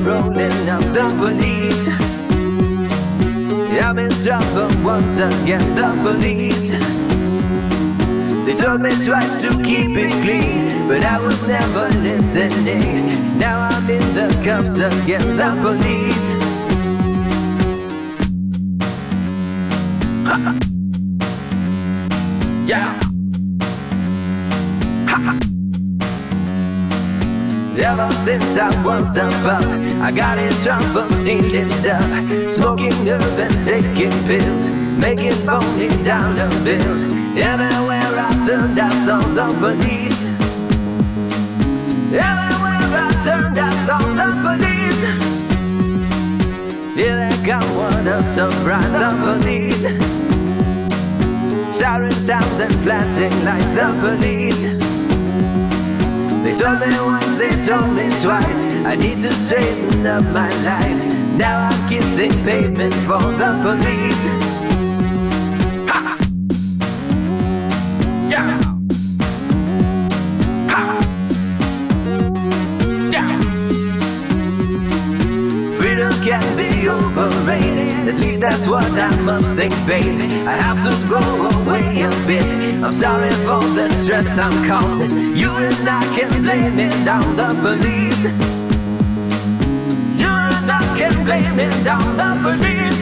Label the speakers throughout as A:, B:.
A: rolling up the police. I'm in trouble once again, the police. They told me twice to keep it clean, but I was never listening. Now I'm in the cuffs again, the police. Yeah. Ever since I was a pup, I got in trouble stealing stuff, smoking herb and taking pills, making phony dollar bills. Everywhere I turned, I saw the police. Everywhere I turned, I saw the police. Here they come, what a surprise, the police. Siren sounds and flashing lights, the police. They told me once, they told me twice, I need to straighten up my life. Now I'm kissing pavement for the police. Ha! Yeah! Ha! Yeah! Freedom can be overrated, at least that's what I must think, baby. I have to go away a bit. I'm sorry for the stress I'm causing. You and I can blame it on the police. You and I can blame it on the police.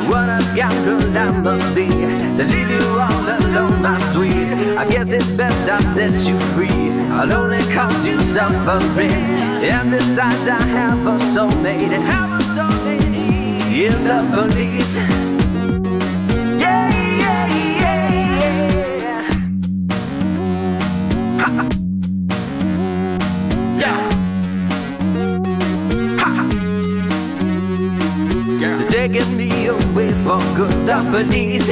A: What a scoundrel I must be to leave you all alone, my sweet. I guess it's best I set you free. I'll only cause you suffering. And besides I have a soulmate, and have a soulmate in the police. Yeah, yeah, yeah, yeah. Ha. Yeah. Ha. Yeah. They're taking me away for good, the police.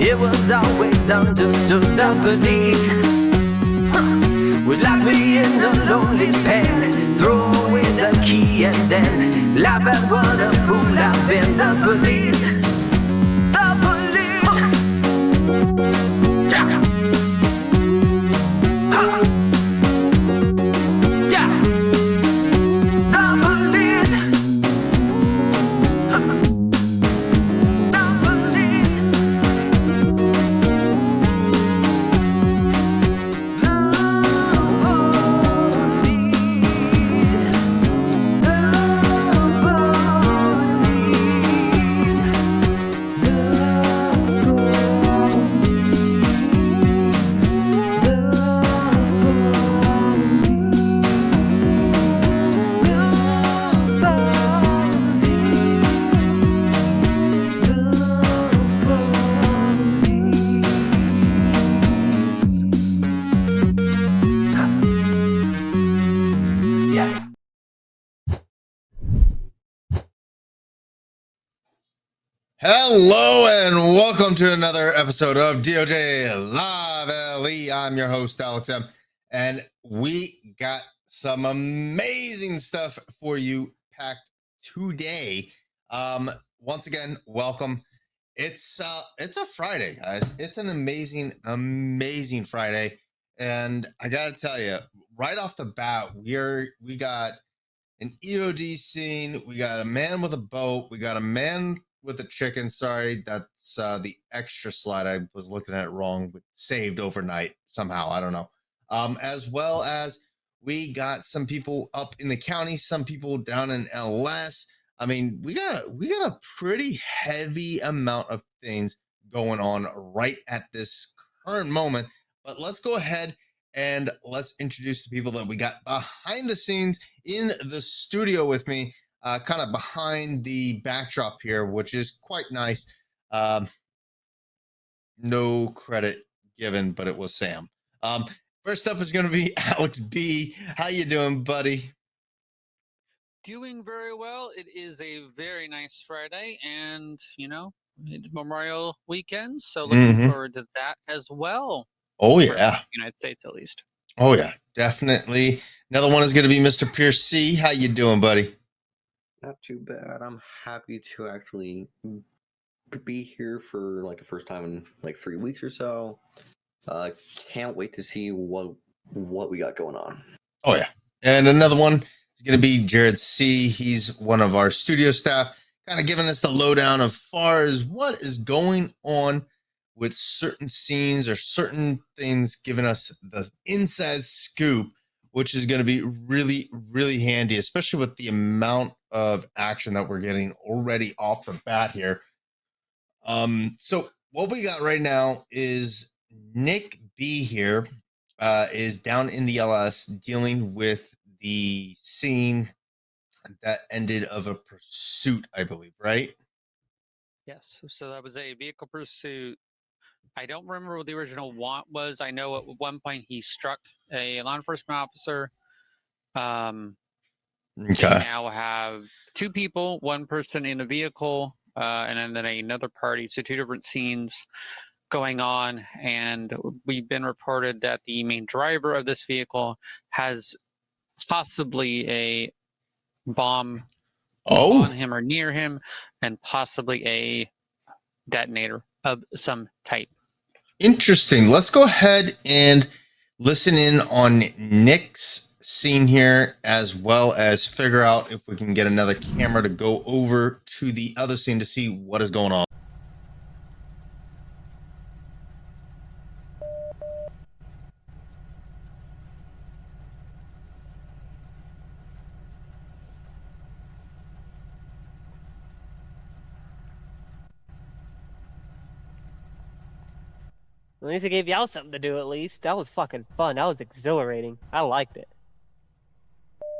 A: It was always understood, the police would lock me in a lonely pen, throw away the key and then laugh at what a fool I've been. The police, the police. Yeah. Ha. Yeah. The police. Ha. The police.
B: Hello and welcome to another episode of DoJRP LiveLE. I'm your host, Alex M. And we got some amazing stuff for you packed today. Once again, welcome. It's a Friday, guys. It's an amazing Friday. And I gotta tell you, right off the bat, we got an EOD scene, we got a man with a boat, we got a man with a chicken. Sorry, that's the extra slide. I was looking at it wrong, but saved overnight somehow. I don't know. As well as we got some people up in the county, some people down in LS. I mean, we got a pretty heavy amount of things going on right at this current moment. But let's go ahead and let's introduce the people that we got behind the scenes in the studio with me. Kind of behind the backdrop here, which is quite nice. No credit given, but it was Sam. First up is going to be Alex B. How you doing, buddy?
C: Doing very well. It is a very nice Friday, and it's Memorial Weekend, so looking forward to that as well.
B: Oh yeah,
C: United States at least.
B: Oh yeah, definitely. Another one is going to be Mr. Pierce C. How you doing, buddy?
D: Not too bad. I'm happy to actually be here for like the first time in like 3 weeks or so. Can't wait to see what we got going on.
B: Oh yeah, And another one is going to be Jared C. He's one of our studio staff, kind of giving us the lowdown as far as what is going on with certain scenes or certain things, giving us the inside scoop, which is going to be really, really handy, especially with the amount of action that we're getting already off the bat here. So what we got right now is Nick B here is down in the LS dealing with the scene that ended of a pursuit, I believe, right?
C: Yes. So that was a vehicle pursuit. I don't remember what the original want was. I know at one point he struck a law enforcement officer. They now have two people, one person in a vehicle, and then another party. So two different scenes going on. And we've been reported that the main driver of this vehicle has possibly a bomb on him or near him, and possibly a detonator of some type.
B: Interesting. Let's go ahead and listen in on Nick's scene here, as well as figure out if we can get another camera to go over to the other scene to see what is going on.
E: At least it gave y'all something to do, at least. That was fucking fun. That was exhilarating. I liked it.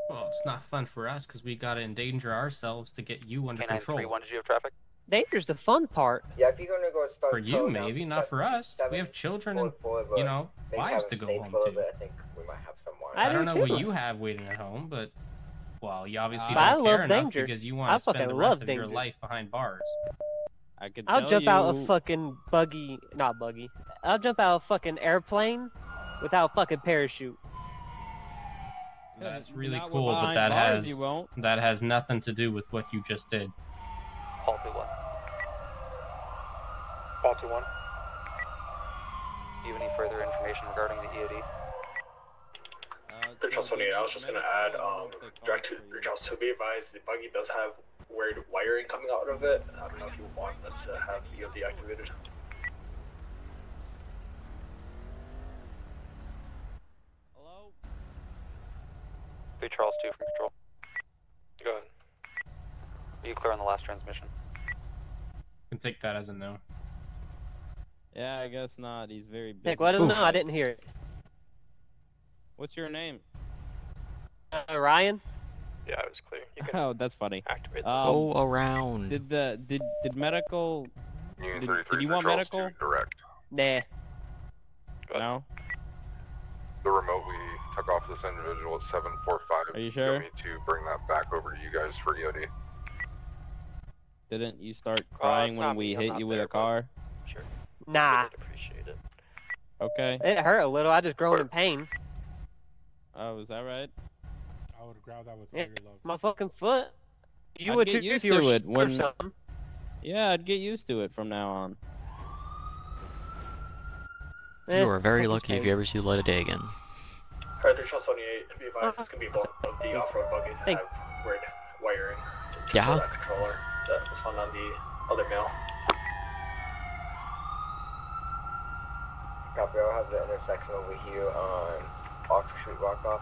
F: Well, it's not fun for us because we gotta endanger ourselves to get you under control.
G: 931, did you have traffic?
E: Danger's the fun part.
H: Yeah, if you're gonna go start
F: For you, maybe, not for us. We have children and, you know, wives to go home to.
H: I think we might have someone.
F: I don't know what you have waiting at home, but, well, you obviously
E: I
F: don't
E: love
F: care enough
E: danger.
F: because you want to spend the rest of your life behind bars.
E: I'll jump out a fucking buggy, not buggy. I'll jump out a fucking airplane without a fucking parachute.
F: That's really cool, but that has nothing to do with what you just did.
G: Call 2-1. Call 2-1. Do you have any further information regarding the EOD?
I: I was just going to add, direct to reach out to be advised, the buggy does have weird wiring coming out of it. I don't know if you want us to have EOD activated.
G: Hello? 3 Charles 2 from control.
I: Go ahead.
G: Are you clear on the last transmission?
F: You can take that as a no.
J: Yeah, I guess not. He's very busy.
E: Nick, let him know I didn't hear it.
J: What's your name?
E: Ryan?
I: Yeah, it was clear. You can
J: Oh, that's funny.
I: activate
J: Go
K: around.
J: Did medical? Did you want medical?
I: Direct.
E: Nah.
J: No.
I: The remote we took off this individual at 745.
J: Are you sure?
I: You want me to bring that back over to you guys for EOD?
J: Didn't you start crying when we hit you with a car?
I: Sure.
E: Nah.
I: Appreciate it.
J: Okay.
E: It hurt a little. I just groaned in pain.
J: Oh, is that right?
L: I would grab that with all
E: Yeah,
L: your love.
E: my fucking foot. You
J: I'd
E: would
J: get
E: too
J: used
E: if you were
J: to it
E: or
J: when.
E: something.
J: Yeah, I'd get used to it from now on.
K: You are very
E: fucking
K: lucky if
E: pain.
K: you ever see the light of day again.
I: Alright, 3 Charles 28. Be advised, it's going to be both of the off-road buggies that
E: Thank-
I: have weird wiring. To
K: Yeah?
I: that controller that was found on the other mail.
H: Copy, I'll have the intersection over here on Oxford Street Rockoff.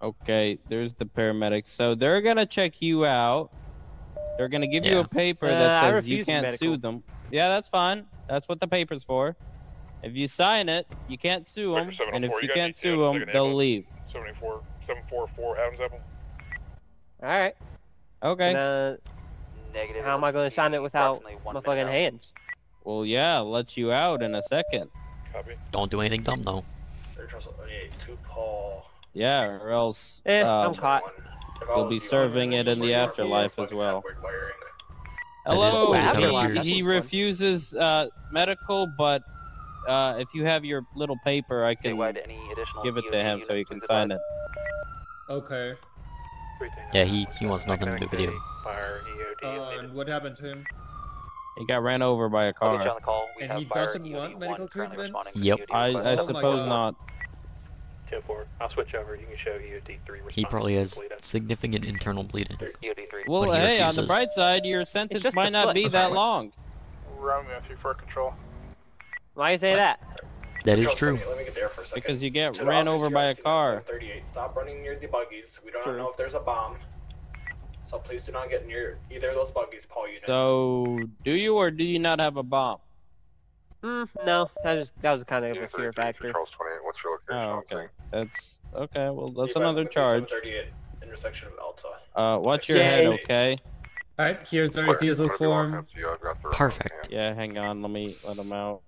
J: Okay, there's the paramedics. So they're gonna check you out. They're gonna give you
K: Yeah.
J: a paper
E: I
J: that says you
E: refuse
J: can't
E: medical.
J: sue them. Yeah, that's fine. That's what the paper's for. If you sign it, you can't sue them. And if you can't sue them, they'll leave.
I: 744 Adams Apple.
E: Alright.
J: Okay.
G: Negative.
E: How am I going to sign it without
G: Approximately 1
E: my
G: minute
E: fucking
G: out.
E: hands?
J: Well, yeah, I'll let you out in a second.
I: Copy.
K: Don't do anything dumb though.
I: 3 Charles 28 to Paul.
J: Yeah, or else
E: I'm caught.
J: they'll be serving it in the afterlife as well.
K: That is
J: Hello,
E: afterlife.
J: he refuses medical, but if you have your little paper, I can
G: Statewide, any additional
J: give it to
G: EOD
J: him so he
G: units,
J: can
G: please
J: sign
G: advise.
J: it.
L: Okay.
K: Yeah, he wants nothing to do with you.
I: Fire EOD.
L: And what happened to him?
J: He got ran over by a
G: I'll get you on
J: car.
G: the call. We
L: And
G: have
L: he
G: fire
L: doesn't
G: EOD
L: want medical
G: 1 currently
L: treatment?
G: responding to
K: Yep.
G: EOD
J: I
G: request.
L: Oh my
J: suppose
L: God.
J: not.
G: 2-4. I'll switch over. You can show EOD3 response.
K: He probably has significant internal bleeding.
G: EOD3.
J: Well,
K: But he
J: hey, on the
K: refuses.
J: bright side, your sentence
E: just
J: might
E: a
J: not
E: foot.
J: be that long.
L: Romeo 3-4 control.
E: Why you say that?
K: That is true.
I: Let me get there for a second.
J: Because you get
I: To the
J: ran
I: office,
J: over by a
I: UIC
J: car.
I: 38. Stop running near the buggies. We don't
E: True.
I: know if there's a bomb. So please do not get near either of those buggies, Paul Unit.
J: So, do you or do you not have a bomb?
E: No, that was kind of a fear factor.
H: Charles 28. What's your location?
J: Oh, okay. That's okay. Well, that's
I: Be
J: another
I: advised,
J: charge.
I: 38 intersection of Alta.
J: Watch your head,
E: Yay.
J: okay?
F: Alright, here's the refusal form.
K: Perfect.
J: Yeah, hang on. Let me let him out.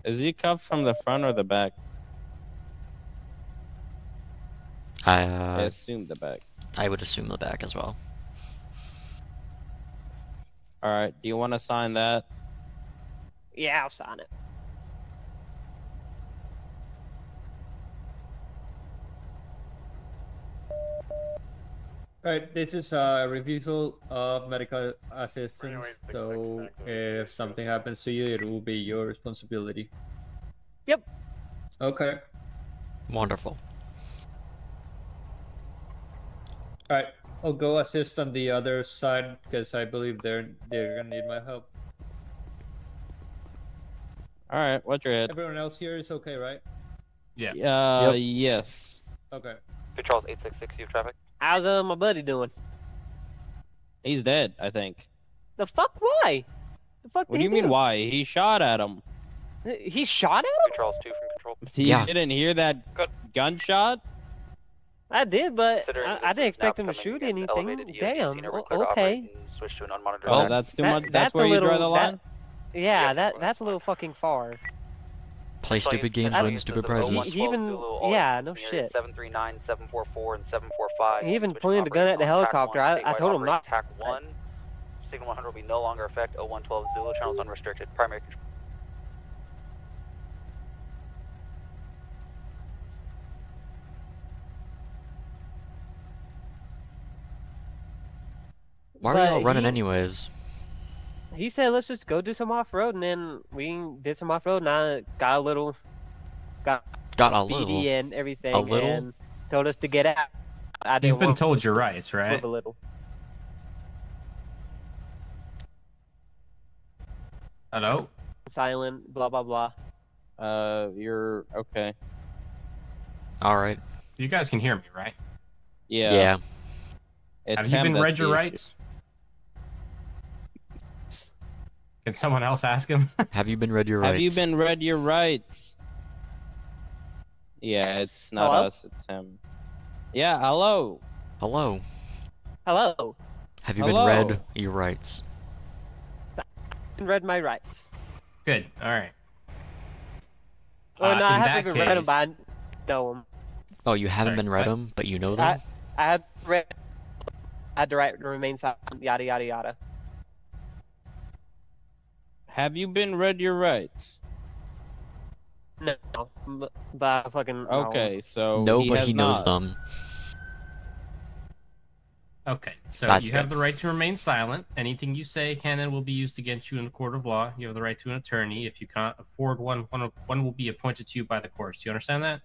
J: Is he cuffed from the front or the back? I assume the back.
K: I would assume the back as well.
J: All right. Do you want to sign that?
E: Yeah, I'll sign it.
F: Alright, this is a refusal of medical assistance, so if something happens to you, it will be your responsibility.
E: Yep.
F: Okay.
K: Wonderful.
F: Alright, I'll go assist on the other side because I believe they're gonna need my help.
J: All right. Watch your head.
F: Everyone else here is okay, right?
J: Yeah.
K: Yep.
J: Yes.
F: Okay.
G: Charles 866, you have traffic.
E: How's my buddy doing?
J: He's dead, I think.
E: The fuck? Why? The fuck?
J: What do you mean why? He shot at him.
E: He shot at him?
G: Charles 2 from control.
J: You
K: Yeah.
J: didn't hear that gunshot?
E: I did, but
G: Considering
E: I
G: this
E: didn't
G: is
E: expect
G: now
E: him to
G: coming
E: shoot
G: against
E: anything.
G: elevated EOD
E: Damn.
G: scene, we're clear to operate
E: Okay.
G: and switch to an unmonitored
J: Well,
G: zone.
J: that's too much. That's
E: a
J: where you
E: little,
J: draw the line.
E: Yeah, that's a little fucking far.
K: Play stupid games, win stupid prizes.
E: He even, yeah, no shit.
G: 739, 744, and 745.
E: He even
G: Switch
E: pointed the gun at the
G: operation on TAC
E: helicopter.
G: 1.
E: I
G: Statewide
E: told him
G: operation
E: not.
G: TAC 1. Signal 100 will be no longer effect. 0112 Zulu channels unrestricted. Primary control.
K: Why are
E: But
K: y'all running
E: he-
K: anyways?
E: He said, let's just go do some off-road, and then we did some off-road, and I got a little,
K: Got a
E: speedy
K: little.
E: and everything,
K: A little?
E: and told us to get out. I didn't
F: You've been
E: want
F: told your rights,
E: to
F: right?
E: live a little.
F: Hello?
E: Silent, blah, blah, blah.
J: You're okay.
K: All right.
F: You guys can hear me, right?
J: Yeah.
K: Yeah.
J: It's
F: Have you
J: him
F: been
J: that's
F: read your
J: the issue.
F: rights? Can someone else ask him?
K: Have you been read your rights?
J: Have you been read your rights? Yeah, it's not
E: Hello?
J: us, it's him. Yeah, hello.
K: Hello.
E: Hello.
K: Have you
J: Hello.
K: been read your rights?
E: Read my rights.
F: Good, alright.
E: Well, no, I
F: in
E: haven't
F: that
E: even read them,
F: case-
E: but I know them.
K: Oh, you haven't
F: Sorry,
K: been read
F: what?
K: them, but you know them?
E: I had read. I had the right to remain silent. Yada yada yada.
J: Have you been read your rights?
E: No, but I fucking. no.
J: Okay, so
K: No,
J: he
K: but
J: has
K: he knows
J: not.
K: them.
F: Okay, so
K: That's
F: you have
K: good.
F: the right to remain silent. Anything you say can and will be used against you in a court of law. You have the right to an attorney. If you cannot afford one will be appointed to you by the courts. Do you understand that?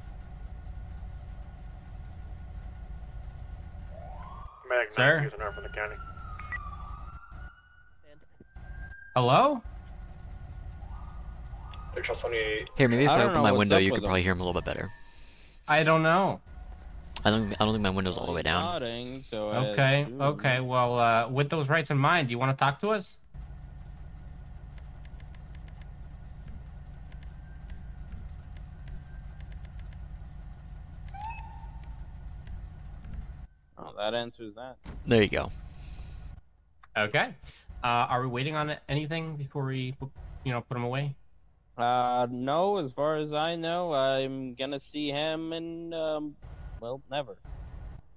I: Mag
F: Sir?
I: using her from the county.
F: Hello?
I: Charles 28.
K: Here, maybe if
J: I
K: I
J: don't
K: open
J: know
K: my
J: what's
K: window,
J: up
K: you
J: with
K: could probably hear him a little bit better.
F: I don't know.
K: I don't think my window's all the way down.
J: Nodding, so I
F: Okay,
J: assume-
F: okay. Well, with those rights in mind, do you want to talk to us?
J: Oh, that answers that.
K: There you go.
F: Okay. Are we waiting on anything before we, put them away?
J: No, as far as I know, I'm gonna see him in, well, never.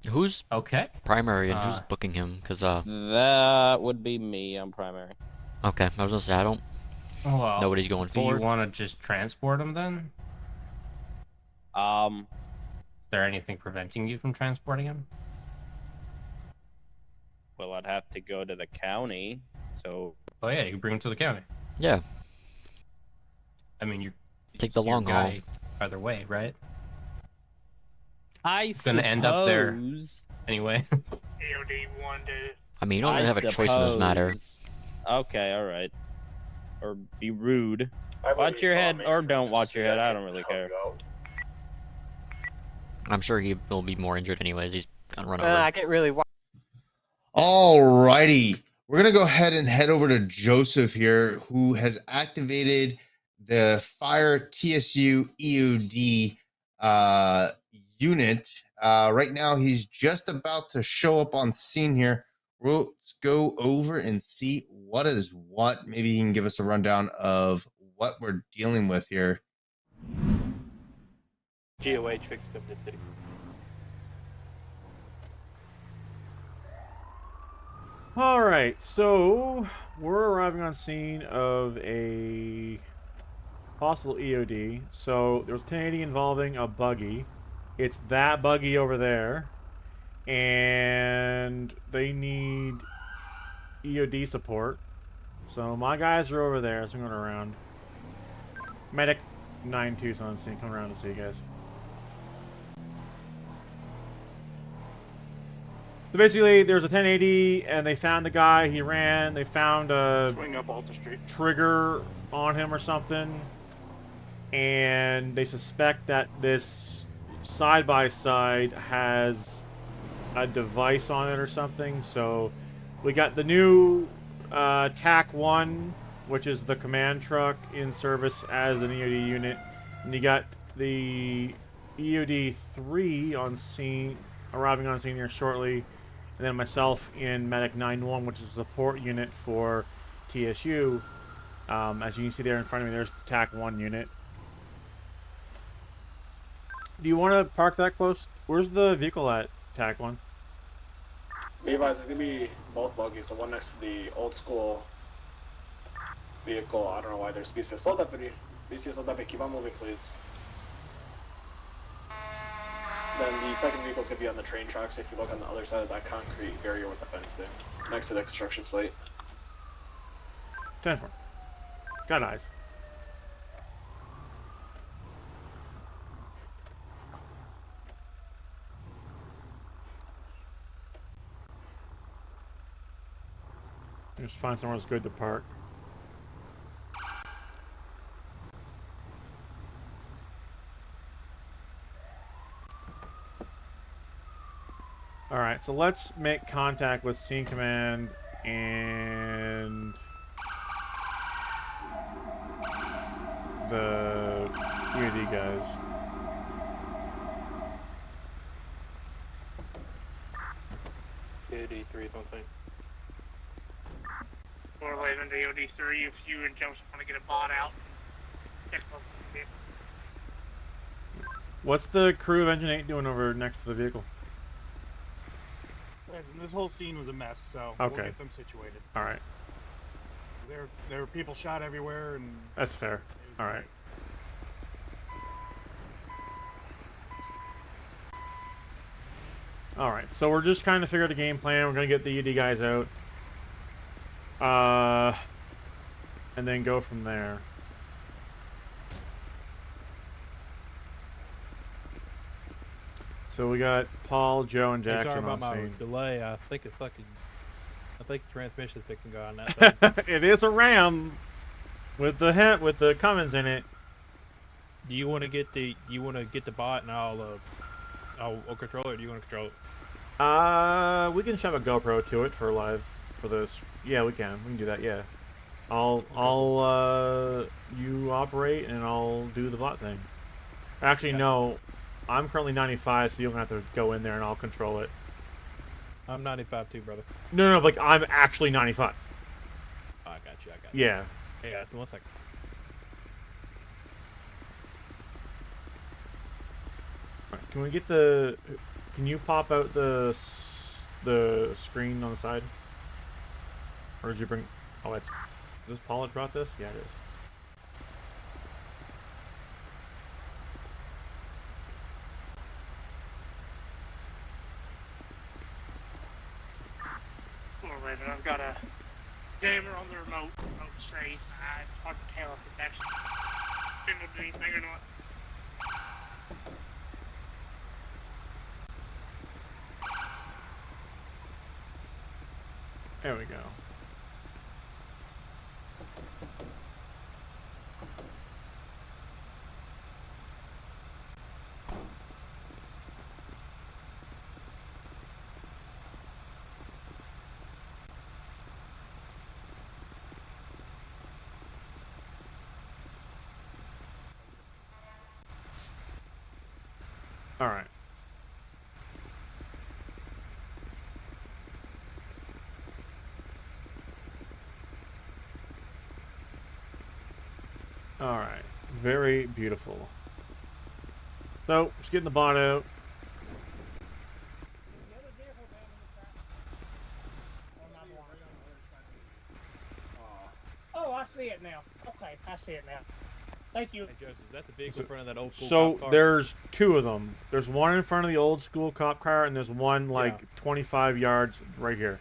K: Who's
F: Okay.
K: primary and who's booking him? Cause
J: That would be me. I'm primary.
K: okay, I was gonna say I don't.
F: Well,
K: Nobody's going
F: do
K: forward.
F: you want to just transport him then?
J: Um,
F: Is there anything preventing you from transporting him?
J: well, I'd have to go to the county, so
F: Oh yeah, you can bring him to the county.
K: Yeah.
F: I mean, you're
K: Take the long haul.
F: Either way, right?
J: It's
F: gonna end up there anyway.
L: AOD wanted.
K: I mean, you don't really have a choice in this matter.
J: Okay, all right. Or be rude. Watch your head, or don't watch your head. I don't really care.
K: I'm sure he will be more injured anyways. He's gonna run over.
E: I can't really watch.
B: Alrighty. We're going to go ahead and head over to Joseph here, who has activated the Fire TSU EOD unit. Right now, he's just about to show up on scene here. Let's go over and see what is what. Maybe he can give us a rundown of what we're dealing with here.
M: GOA tricks of the city.
N: All right, so we're arriving on scene of a possible EOD. So there's 1080 involving a buggy. It's that buggy over there, and they need EOD support. So my guys are over there, so I'm going around. Medic 9-2's on scene. Come around to see you guys. So basically, there's a 1080, and they found the guy. He ran. They found a trigger on him or something, and they suspect that this side-by-side has a device on it or something. So we got the new TAC 1, which is the command truck in service as an EOD unit, and you got the EOD 3 on scene, arriving on scene here shortly. And then myself in Medic 9-1, which is a support unit for TSU. As you can see there in front of me, there's the TAC 1 unit. Do you want to park that close? Where's the vehicle at, TAC 1?
I: Be advised, it's going to be both buggies. The one next to the old school vehicle. I don't know why there's BCS. Hold up, keep on moving, please. Then the second vehicle is going to be on the train tracks. If you look on the other side of that concrete barrier with the fence there, next to the construction site.
N: 10-4. Got eyes. Just find somewhere that's good to park. Alright, so let's make contact with Scene Command and the EOD guys.
M: EOD 3 is on scene.
L: We're leaving to EOD 3 if you and Joseph want to get a bot out.
N: What's the crew of Engine 8 doing over next to the vehicle?
O: This whole scene was a mess, so
N: okay.
O: We'll get them situated.
N: All right.
O: There were people shot everywhere, and
N: that's fair. All right. All right. So we're just kind of figuring out the game plan. We're gonna get the ED guys out, and then go from there. So we got Paul, Joe, and Jackson
O: sorry about
N: on scene.
O: my delay. I think the transmission is fixing to go on that side.
N: It is a Ram with the Cummins in it.
O: Do you want to get the bot and I'll control it? Or do you want to control it?
N: We can shove a GoPro to it for live for the. Yeah, we can do that. Yeah, I'll you operate and I'll do the bot thing. Actually, no. I'm currently 95, so you don't have to go in there and I'll control it.
O: I'm 95 too, brother.
N: No, like I'm actually 95.
O: Oh, I got you.
N: Yeah.
O: Yeah, so 1 second.
N: Right, can we get the? Can you pop out the screen on the side? Or did you bring? Oh, it's. Is this Paul that brought this? Yeah, it is.
L: I've got a jammer on the remote safe. It's hard to tell if it's actually signaled anything or not.
N: There we go. All right. All right. Very beautiful. So, just getting the bot out.
L: Oh, I see it now. Okay, I see it now. Thank you.
O: Hey, Joseph, is that the vehicle in front of that old school
N: So
O: cop car?
N: there's two of them. There's one in front of the old school cop car, and there's one like 25 yards right here.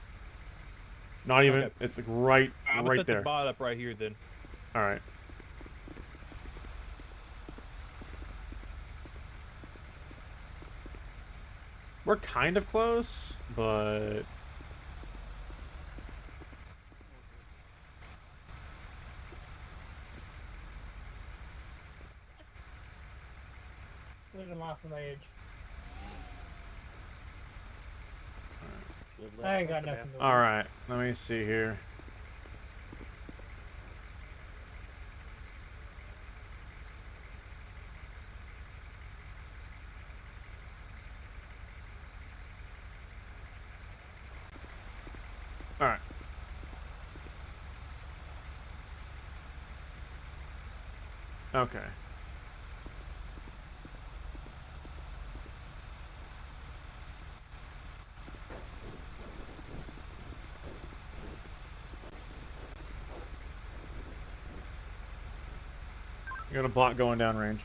N: Not even.
O: Okay.
N: It's like right
O: I'm gonna set
N: there.
O: the bot up right here then.
N: All right. We're kind of close, but
L: Living life on the edge. I ain't got nothing to do.
N: all right. Let me see here. All right. Okay. You got a bot going down range.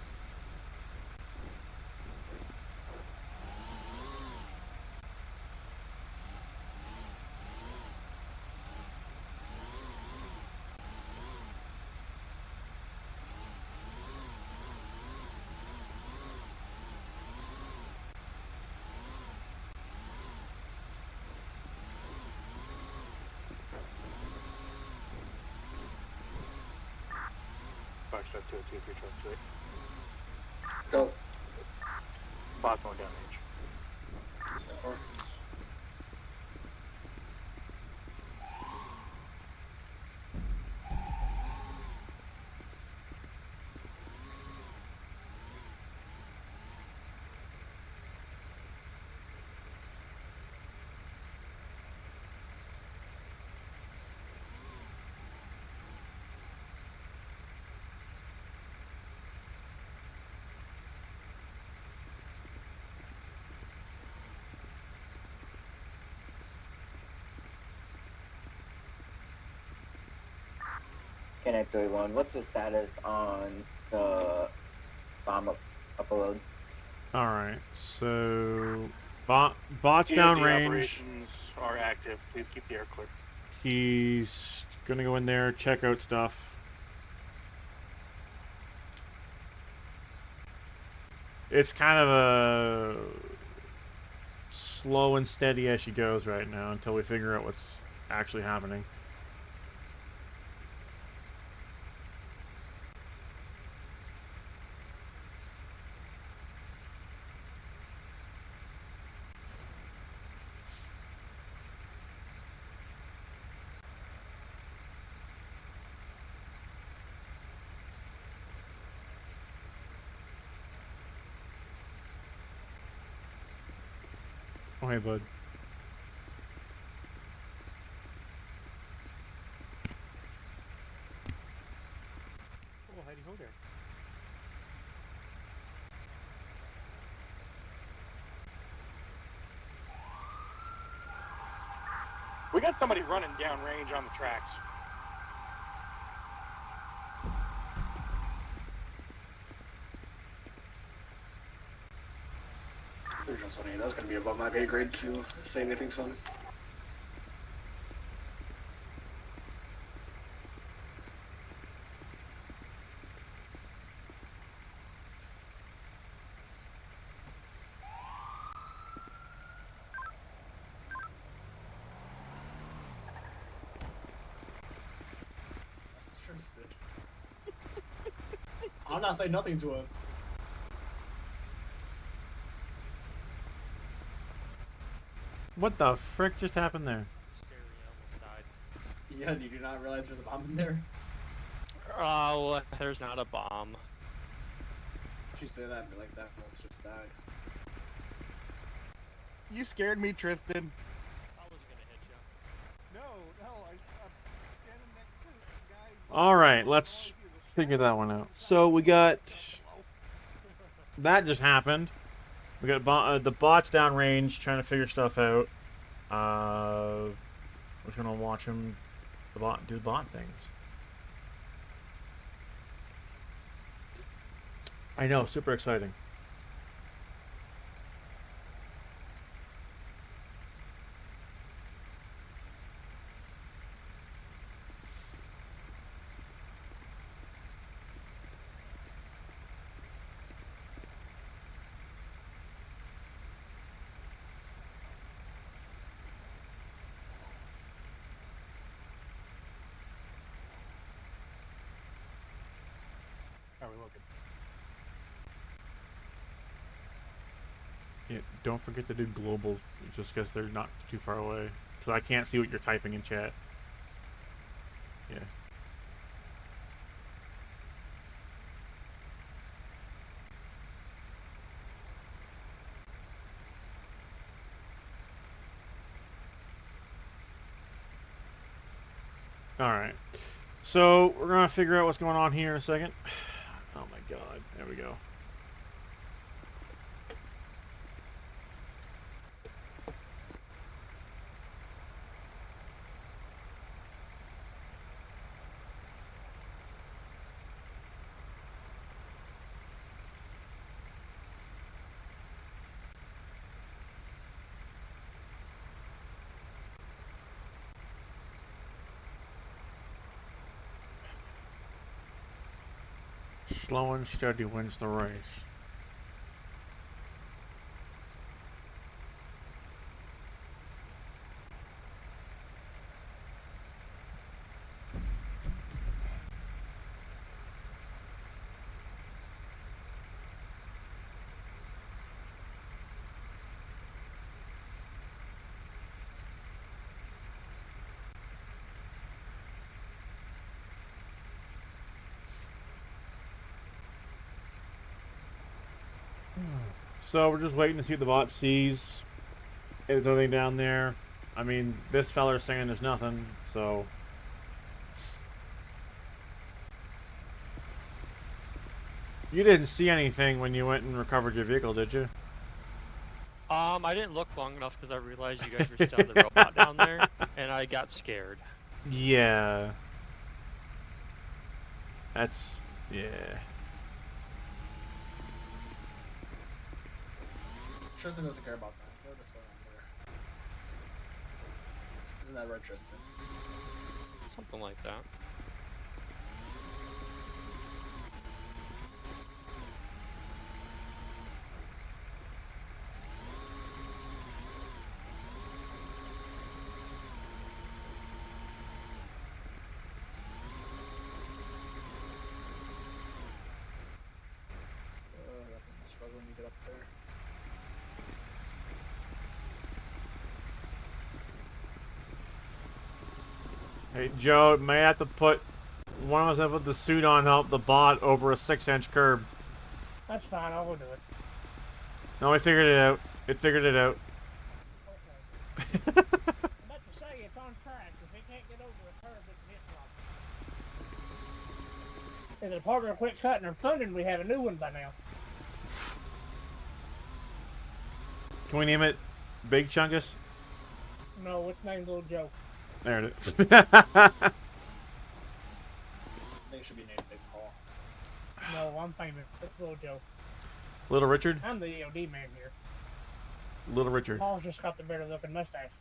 M: Foxtrot 202, 3 trucks, right?
I: Go.
M: Bot going down range.
H: Connect 31, what's the status on the bomb upload?
N: All right. So bot's
M: DoD
N: down range.
M: operations are active. Please keep the air clear.
N: He's gonna go in there, check out stuff. It's kind of a slow and steady as she goes right now until we figure out what's actually happening. Oh, hey, bud.
O: Oh, howdy ho there.
M: We got somebody running down range on the tracks.
I: There's just funny. That's gonna be above my pay grade to say anything's funny.
P: I'm not saying nothing to him.
N: What the frick just happened there?
P: Yeah, you do not realize there's a bomb in there?
Q: Oh, there's not a bomb.
P: You say that and be like, that almost just died.
R: You scared me, Tristan.
Q: I wasn't gonna hit you.
R: No, I'm standing next to the guy.
N: All right, let's figure that one out. So we got that just happened. We got the bots downrange trying to figure stuff out. We're just gonna watch him do bot things. I know, super exciting.
O: How are we looking?
N: Yeah, don't forget to do global, just because they're not too far away. Because I can't see what you're typing in chat. Yeah. Alright. So, we're going to figure out what's going on here in a second. Oh my god. There we go. Slow and steady wins the race. So we're just waiting to see what the bot sees. Is there anything down there? I mean, this feller's saying there's nothing, so... You didn't see anything when you went and recovered your vehicle, did you?
Q: I didn't look long enough because I realized you guys were still the robot down there, and I got scared.
N: Yeah. That's... yeah.
P: Tristan doesn't care about that. They're just going on there. Isn't that right, Tristan?
Q: Something like that.
P: I'm struggling to get up there.
N: Hey, Joe, may have to put... One of us have to put the suit on, help the bot over a 6-inch curb.
L: That's fine, I will do it.
N: No, we figured it out. It figured it out.
L: I'm about to say it's on track. If it can't get over a curb, it can hit rock. If the partner quit cutting or funding, we have a new one by now.
N: Can we name it Big Chungus?
L: No, it's named Little Joe.
N: There it is.
P: I think it should be named Big Paul.
L: No, I'm famous. It's Little Joe.
N: Little Richard?
L: I'm the EOD man here.
N: Little Richard.
L: Paul's just got the better looking mustache.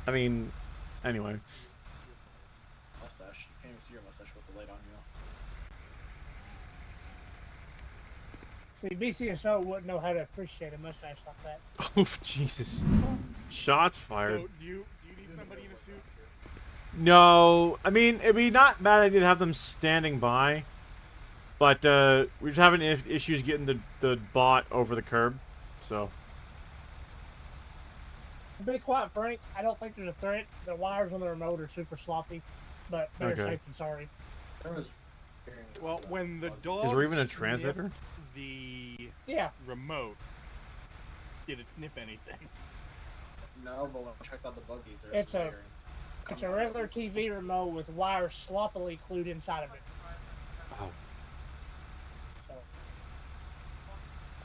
N: I mean, anyway.
P: Mustache. You can't even see your mustache with the light on you.
L: See, BCSO wouldn't know how to appreciate a mustache like that.
N: Oh, Jesus. Shots fired.
R: So, do you need somebody in a suit?
N: No, I mean, it'd be not bad idea to have them standing by. But we're just having issues getting the bot over the curb, so.
L: To be quite frank, I don't think there's a threat. The wires on the remote are super sloppy, but better safe than sorry.
O: Well, when the dog
N: is there even a transmitter?
O: The
L: remote,
O: did it sniff anything?
P: No, but when I checked out the buggies,
L: it's a regular TV remote with wires sloppily glued inside of it.
N: Oh.
L: So,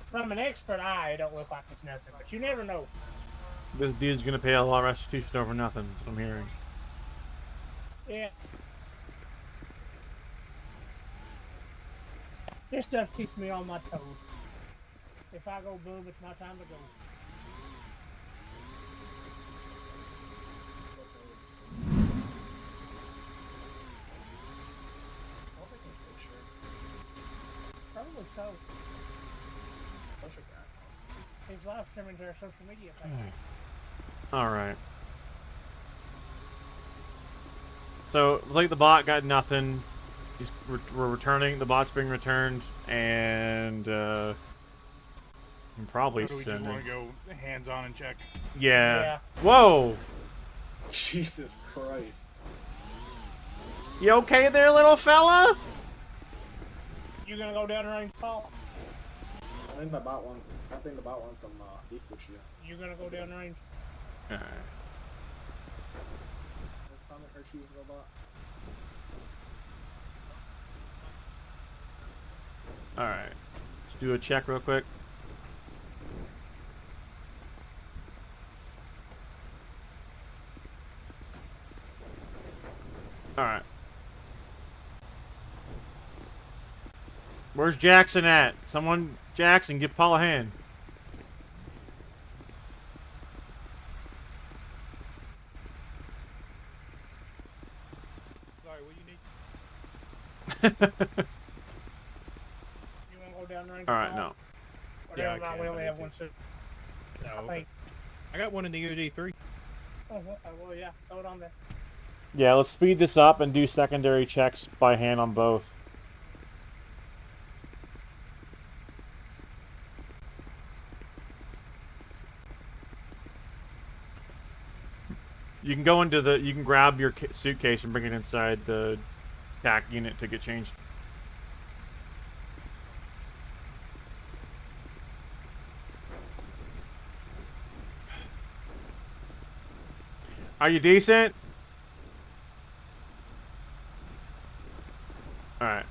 L: from an expert eye, it don't look like it's nothing, but you never know.
N: This dude's gonna pay a lot of restitution over nothing, that's what I'm hearing.
L: Yeah. This stuff keeps me on my toes. If I go boom, it's my time to go. Probably so. He's live streaming to our social media page.
N: Alright. So, like the bot got nothing. We're returning. The bot's being returned, and I'm probably
O: So do we just
N: sending.
O: want to go hands-on and check?
N: Yeah. Whoa!
P: Jesus Christ.
N: You okay there, little fella?
L: You gonna go down range, Paul?
P: I think the bot wants some beef with you.
L: You gonna go down range?
N: Alright.
P: Let's find her shoes, robot.
N: Alright. Let's do a check real quick. Alright. Where's Jackson at? Someone, Jackson, give Paul a hand.
O: Sorry, what do you need?
L: You wanna go down range?
N: Alright, no.
L: Or
O: Yeah,
L: down, we only have one suit.
O: No,
L: I think.
O: I got one in the UD3.
L: Oh, well, yeah. Throw it on there.
N: Yeah, let's speed this up and do secondary checks by hand on both. You can go into the. You can grab your suitcase and bring it inside the TAC unit to get changed. Are you decent? Alright.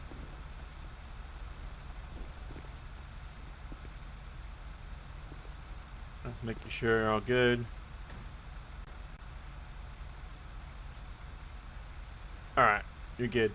N: Let's make sure you're all good. Alright, you're good.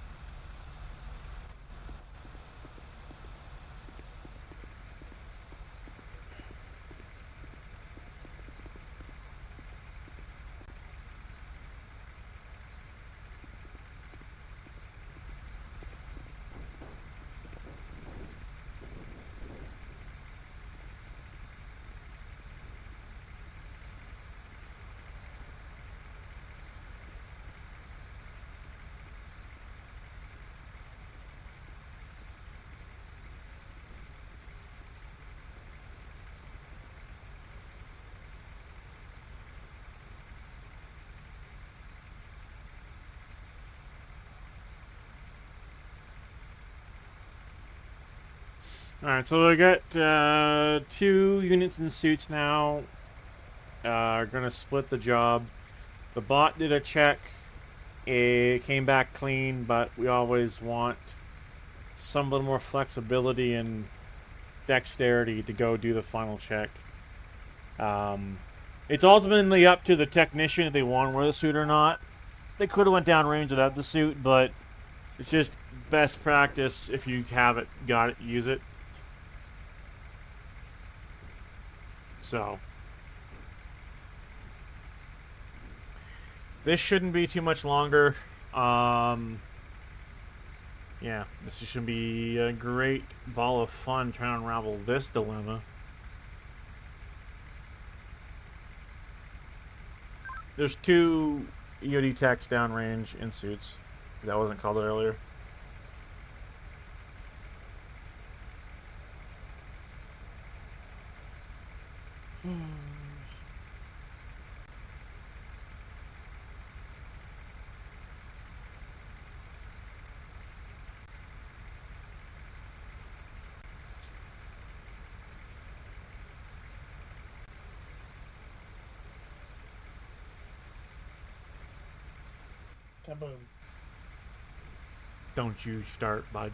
N: Alright, so we got 2 units in suits now. Are gonna split the job. The bot did a check. It came back clean, but we always want some little more flexibility and dexterity to go do the final check. It's ultimately up to the technician if they want to wear the suit or not. They could have went down range without the suit, but it's just best practice if you have it, got it, use it. So this shouldn't be too much longer. Yeah, this should be a great ball of fun trying to unravel this dilemma. There's 2 EOD techs downrange in suits. That wasn't called earlier.
L: Kaboom.
N: Don't you start, bud.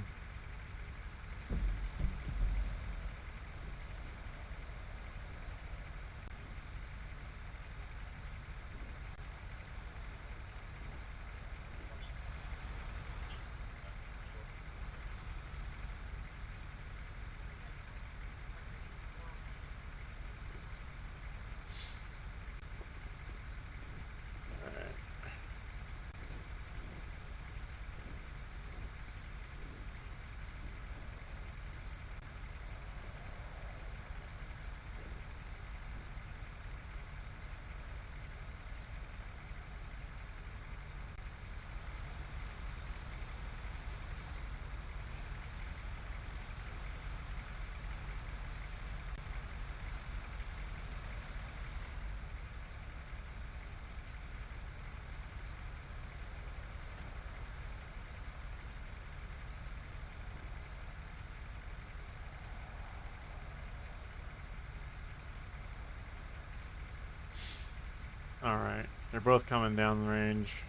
N: Alright, they're both coming down the range.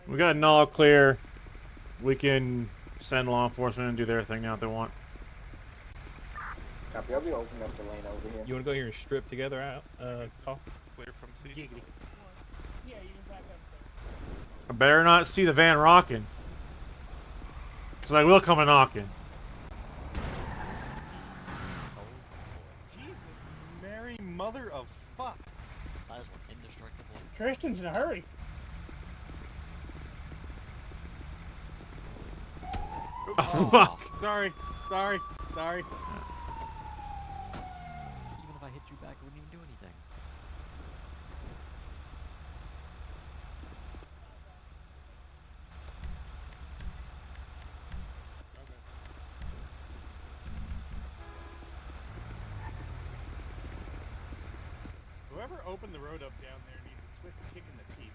N: We got an all clear. We can send law enforcement and do their thing now if they want.
H: Copy. I'll be opening up the lane over here.
O: You want to go here and strip together out? Talk.
M: Clear from C.
O: Giggity.
L: Yeah, you can back up there.
N: I better not see the van rocking. Because I will come a knocking.
R: Jesus, Mary, mother of fuck.
K: That is one indestructible.
L: Tristan's in a hurry.
N: Oh, fuck.
R: Sorry.
K: Even if I hit you back, it wouldn't even do anything.
R: Whoever opened the road up down there needs a swift kick in the teeth.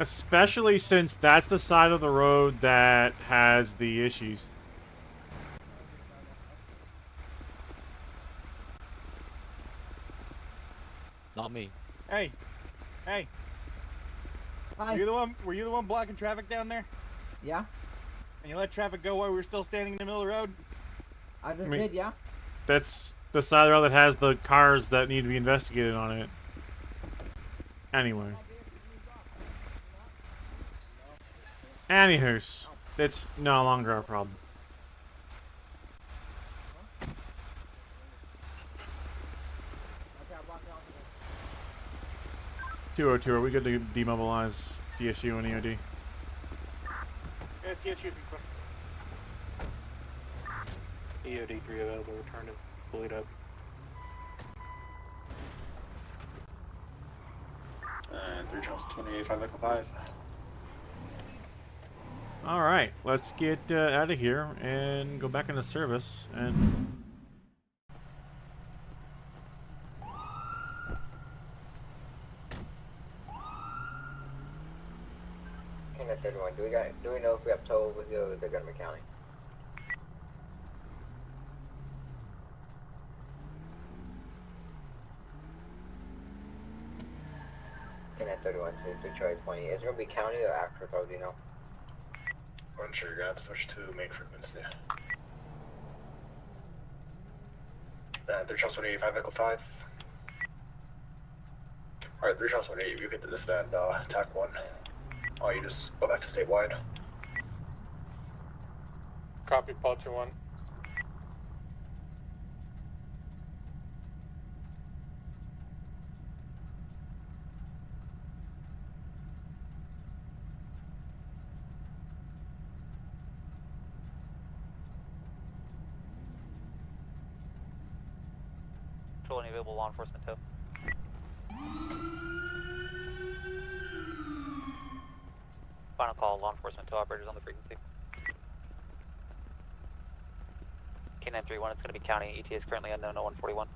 N: Especially since that's the side of the road that has the issues.
K: Not me.
R: Hey. Hi. Were you the one blocking traffic down there?
S: Yeah.
R: And you let traffic go while we were still standing in the middle of the road?
S: I just did, yeah.
N: That's the side of the road that has the cars that need to be investigated on it. Anyway. Anywho's, it's no longer our problem.
S: Okay, I'll block it off again.
N: 202, are we good to demobilize TSU and EOD?
M: Yeah, TSU can quit. EOD 3 available, return to bullied up.
I: And 3 Charles 28, 5 Echo 5.
N: Alright, let's get out of here and go back into service and...
H: Canada 31, do we know if we have tow with the Montgomery County? Canada 31 to Detroit 20. Is it going to be county or after tow, do you know?
I: I'm sure you're going to have to switch to main frequency. 3 Charles 28, 5 Echo 5. Alright, 3 Charles 28, you get to this van, attack 1. Oh, you just go back to statewide.
M: Copy, Paul 2-1.
G: Control any available law enforcement tow. Final call, law enforcement tow operators on the frequency. K931, it's going to be county. ETA is currently unknown, 0141.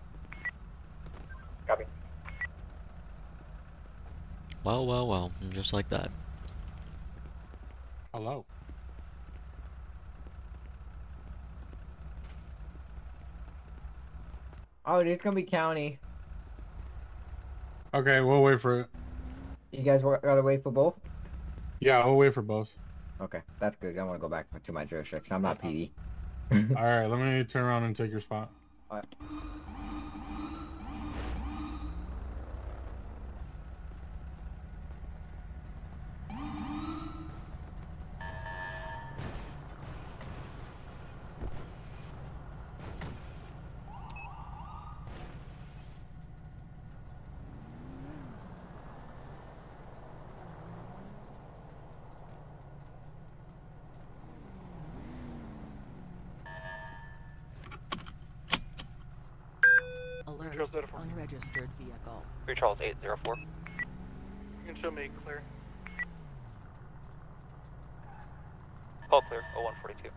I: Copy.
K: Well, just like that.
M: Hello.
S: Oh, it's gonna be county.
M: Okay, we'll wait for it.
S: You guys gotta wait for both?
M: Yeah, we'll wait for both.
S: Okay, that's good. I want to go back to my jurisdiction. I'm not PD.
M: Alright, let me turn around and take your spot.
S: Alright.
T: Alert. Unregistered vehicle.
G: Free Charles 804.
M: You can show me clear.
G: Call clear, 0142.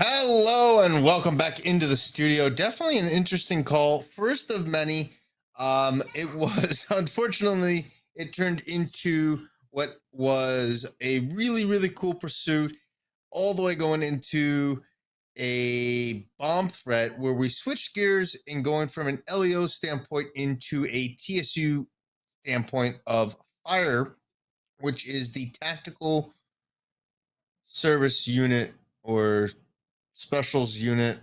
B: Hello and welcome back into the studio. Definitely an interesting call. First of many. It was, unfortunately, it turned into what was a really, really cool pursuit, all the way going into a bomb threat where we switched gears and going from an LEO standpoint into a TSU standpoint of fire, which is the tactical service unit or specials unit.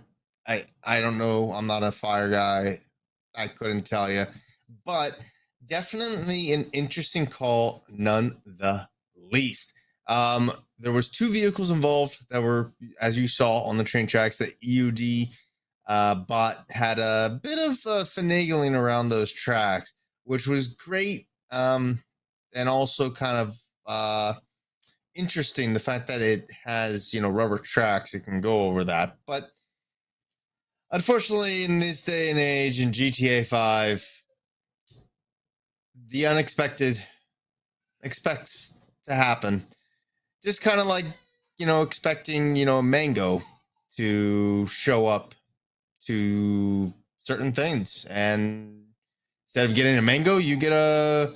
B: I don't know. I'm not a fire guy. I couldn't tell you, but definitely an interesting call none the least. There was 2 vehicles involved that were, as you saw on the train tracks, the EUD bot had a bit of finagling around those tracks, which was great. And also kind of interesting, the fact that it has, rubber tracks, it can go over that. But unfortunately, in this day and age in GTA 5, the unexpected expects to happen. Just kind of like, expecting, a mango to show up to certain things. And instead of getting a mango, you get a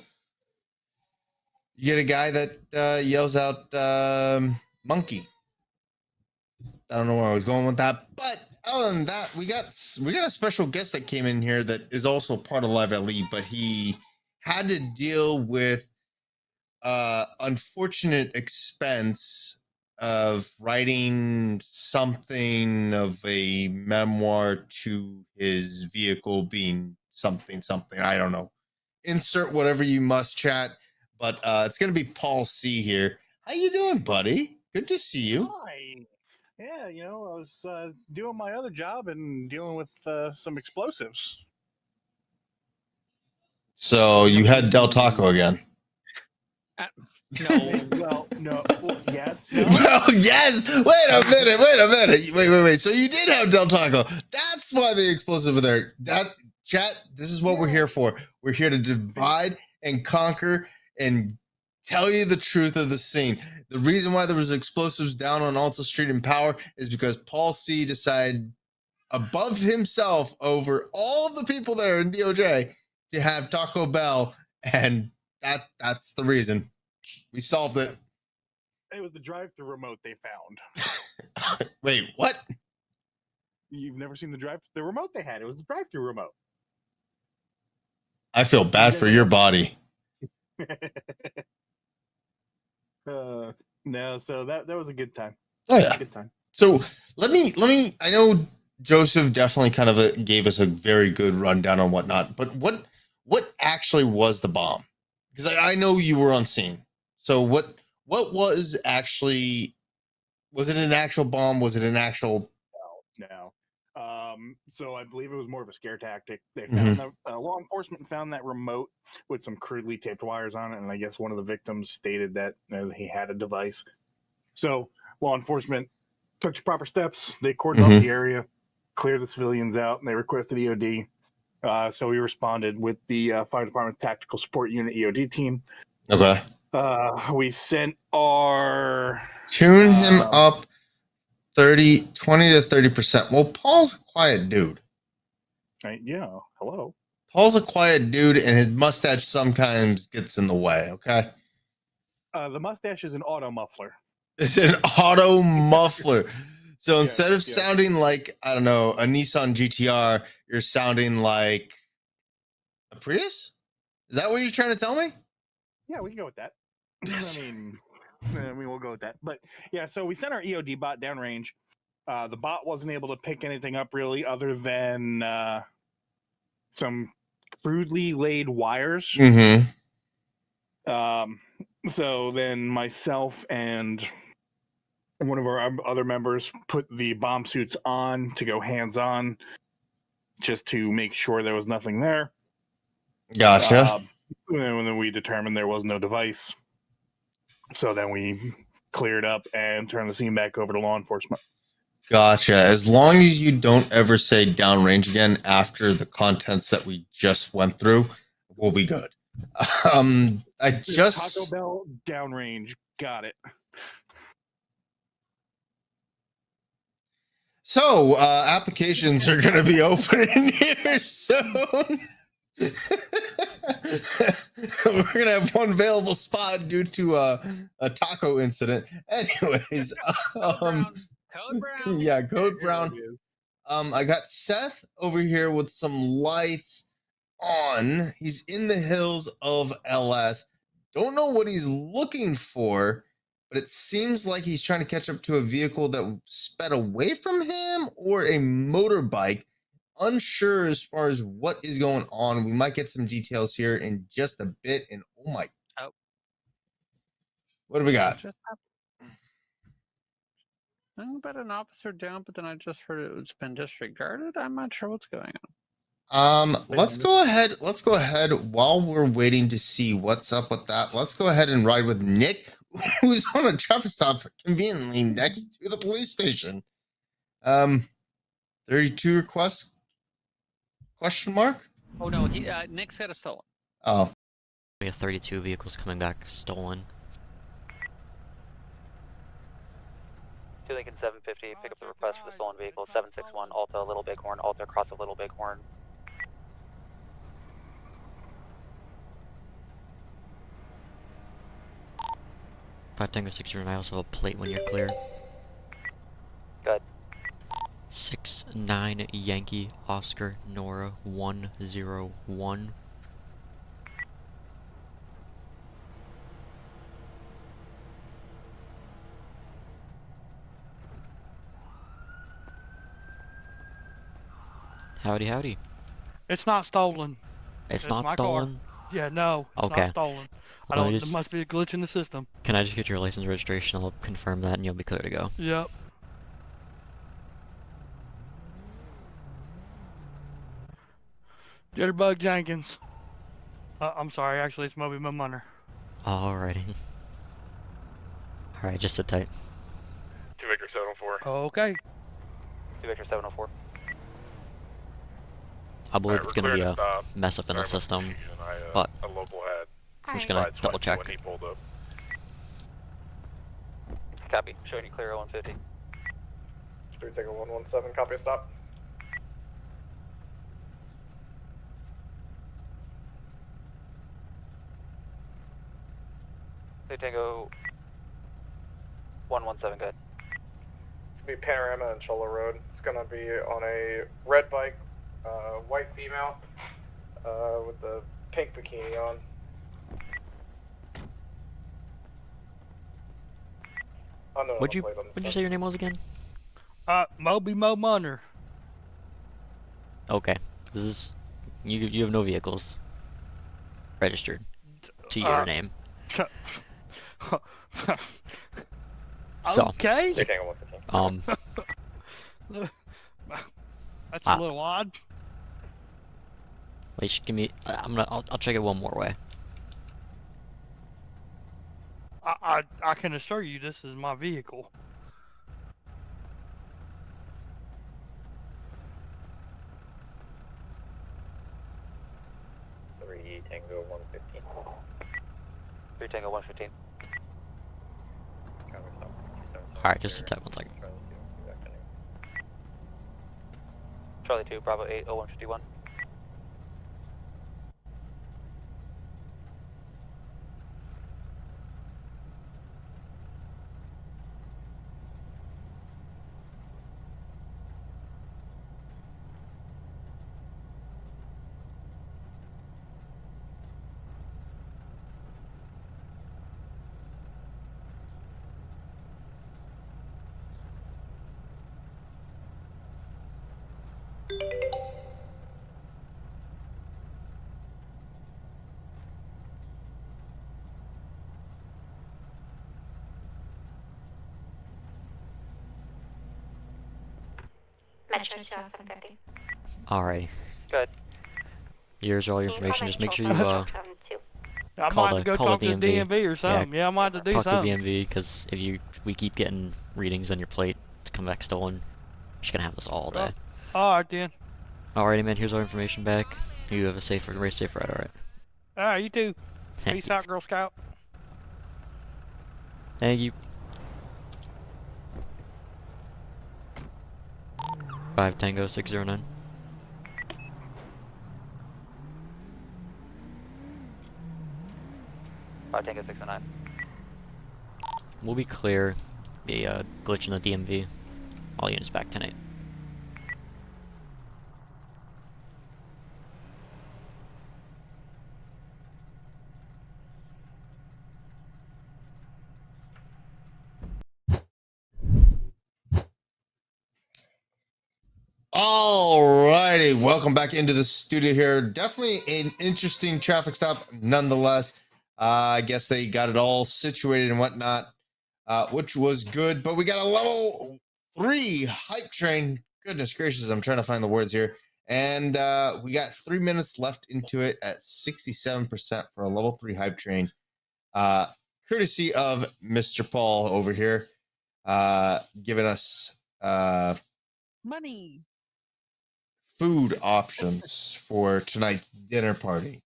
B: guy that yells out monkey. I don't know where I was going with that, but other than that, we got a special guest that came in here that is also part of LiveLE, but he had to deal with unfortunate expense of writing something of a memoir to his vehicle being something. I don't know. Insert whatever you must, chat. But it's gonna be Paul C here. How you doing, buddy? Good to see you.
R: Hi. Yeah, I was doing my other job and dealing with some explosives.
B: So you had Del Taco again?
R: No. Well, no. Well, yes. No.
B: Well, yes. Wait a minute. Wait. So you did have Del Taco. That's why the explosive were there. That chat. This is what we're here for. We're here to divide and conquer and tell you the truth of the scene. The reason why there was explosives down on Alta Street in Power is because Paul C decided above himself over all the people there in DOJ to have Taco Bell, and that's the reason. We solved it.
R: It was the drive-through remote they found.
B: Wait, what?
R: You've never seen the remote they had. It was the drive-through remote.
B: I feel bad for your body.
R: No, so that was a good time.
B: Oh yeah,
R: good time.
B: So let me. I know Joseph definitely kind of gave us a very good rundown on whatnot, but what actually was the bomb? Because I know you were on scene. So what was actually? Was it an actual bomb? Was it an actual?
R: No. So I believe it was more of a scare tactic. They found law enforcement found that remote with some crudely taped wires on it, and I guess one of the victims stated that he had a device. So law enforcement took the proper steps. They cordoned off the area, cleared the civilians out, and they requested EOD. So we responded with the fire department tactical support unit EOD team.
B: Okay.
R: We sent our
B: Tune him up 20 to 30%. Well, Paul's a quiet dude.
R: Yeah, hello.
B: Paul's a quiet dude, and his mustache sometimes gets in the way, okay?
R: The mustache is an auto muffler.
B: It's an auto muffler. So instead of sounding like, I don't know, a Nissan GTR, you're sounding like a Prius? Is that what you're trying to tell me?
R: Yeah, we can go with that. I mean, we'll go with that. But yeah, so we sent our EOD bot downrange. The bot wasn't able to pick anything up really other than some crudely laid wires. So then myself and one of our other members put the bomb suits on to go hands-on just to make sure there was nothing there.
B: Gotcha.
R: And then we determined there was no device. So then we cleared up and turned the scene back over to law enforcement.
B: Gotcha. As long as you don't ever say downrange again after the contents that we just went through, we'll be good.
R: Taco Bell downrange. Got it.
B: So, applications are going to be opening here soon. We're going to have one available spot due to a taco incident. Anyways,
C: Code Brown.
B: Yeah, Code Brown. I got Seth over here with some lights on. He's in the hills of LS. Don't know what he's looking for, but it seems like he's trying to catch up to a vehicle that sped away from him or a motorbike. Unsure as far as what is going on. We might get some details here in just a bit. And oh my. What do we got?
C: I'm about an officer down, but then I just heard it's been disregarded. I'm not sure what's going
B: on. Let's go ahead while we're waiting to see what's up with that. Let's go ahead and ride with Nick, who's on a traffic stop conveniently next to the police station. 32 requests? Question mark?
C: Oh no, Nick said a stolen.
B: Oh.
K: We have 32 vehicles coming back stolen.
G: 2 Lincoln 750, pick up the request for the stolen vehicle, 761, Alta, Little Bighorn, Alta, cross of Little Bighorn.
K: Tango 60, I also have a plate when you're clear.
G: Good.
K: 69 Yankee Oscar Nora 101. Howdy, howdy.
U: It's not stolen.
K: It's not stolen?
U: Yeah, no. It's
K: okay.
U: Not stolen. I don't. There must be a glitch in the system.
K: Can I just get your license registration? I'll confirm that, and you'll be clear to go.
U: Yep. Jitterbug Jenkins. I'm sorry. Actually, it's Moby Munner.
K: Alrighty. Alright, just sit tight.
V: 2 Victor 704.
U: Okay.
G: 2 Victor 704.
K: I believe it's going to be a mess up in the system, but I'm just going to double check.
V: When he pulled up.
G: Copy. Showing you clear 150.
V: Street Taker 117, copy, stop.
G: Street Tango 117, good.
V: It's going to be Panorama and Chola Road. It's gonna be on a red bike, white female, with the pink bikini on.
K: What'd you say your name was again?
U: Moby Mo Munner.
K: Okay. This is you have no vehicles registered to your name. So,
U: okay. That's a little odd.
K: Wait, just give me. I'll check it one more way.
U: I can assure you this is my vehicle.
G: Tango 115. 3 Tango 115.
K: Alright, just a tap, 1 second.
G: Charlie 2, Bravo 8, 0151.
A: Metro 750.
K: Alrighty.
G: Good.
K: Here's all your information. Just make sure you
U: I might have to go talk to the DMV or something. Yeah, I might have to do
K: talk
U: something.
K: to the DMV, because if we keep getting readings on your plate to come back stolen, you're just gonna have this all day.
U: Alright then.
K: Alrighty, man. Here's our information back. You have a safe ride. Alright.
U: Alright, you too. Peace out, Girl Scout.
K: Thank you. 5 Tango 609.
G: Tango 609.
K: We'll be clear. Be a glitch in the DMV. All units back tonight.
B: Alrighty, welcome back into the studio here. Definitely an interesting traffic stop nonetheless. I guess they got it all situated and whatnot, which was good. But we got a level 3 hype train. Goodness gracious, I'm trying to find the words here. And we got 3 minutes left into it at 67% for a level 3 hype train. Courtesy of Mr. Paul over here, giving us
C: money.
B: Food options for tonight's dinner party.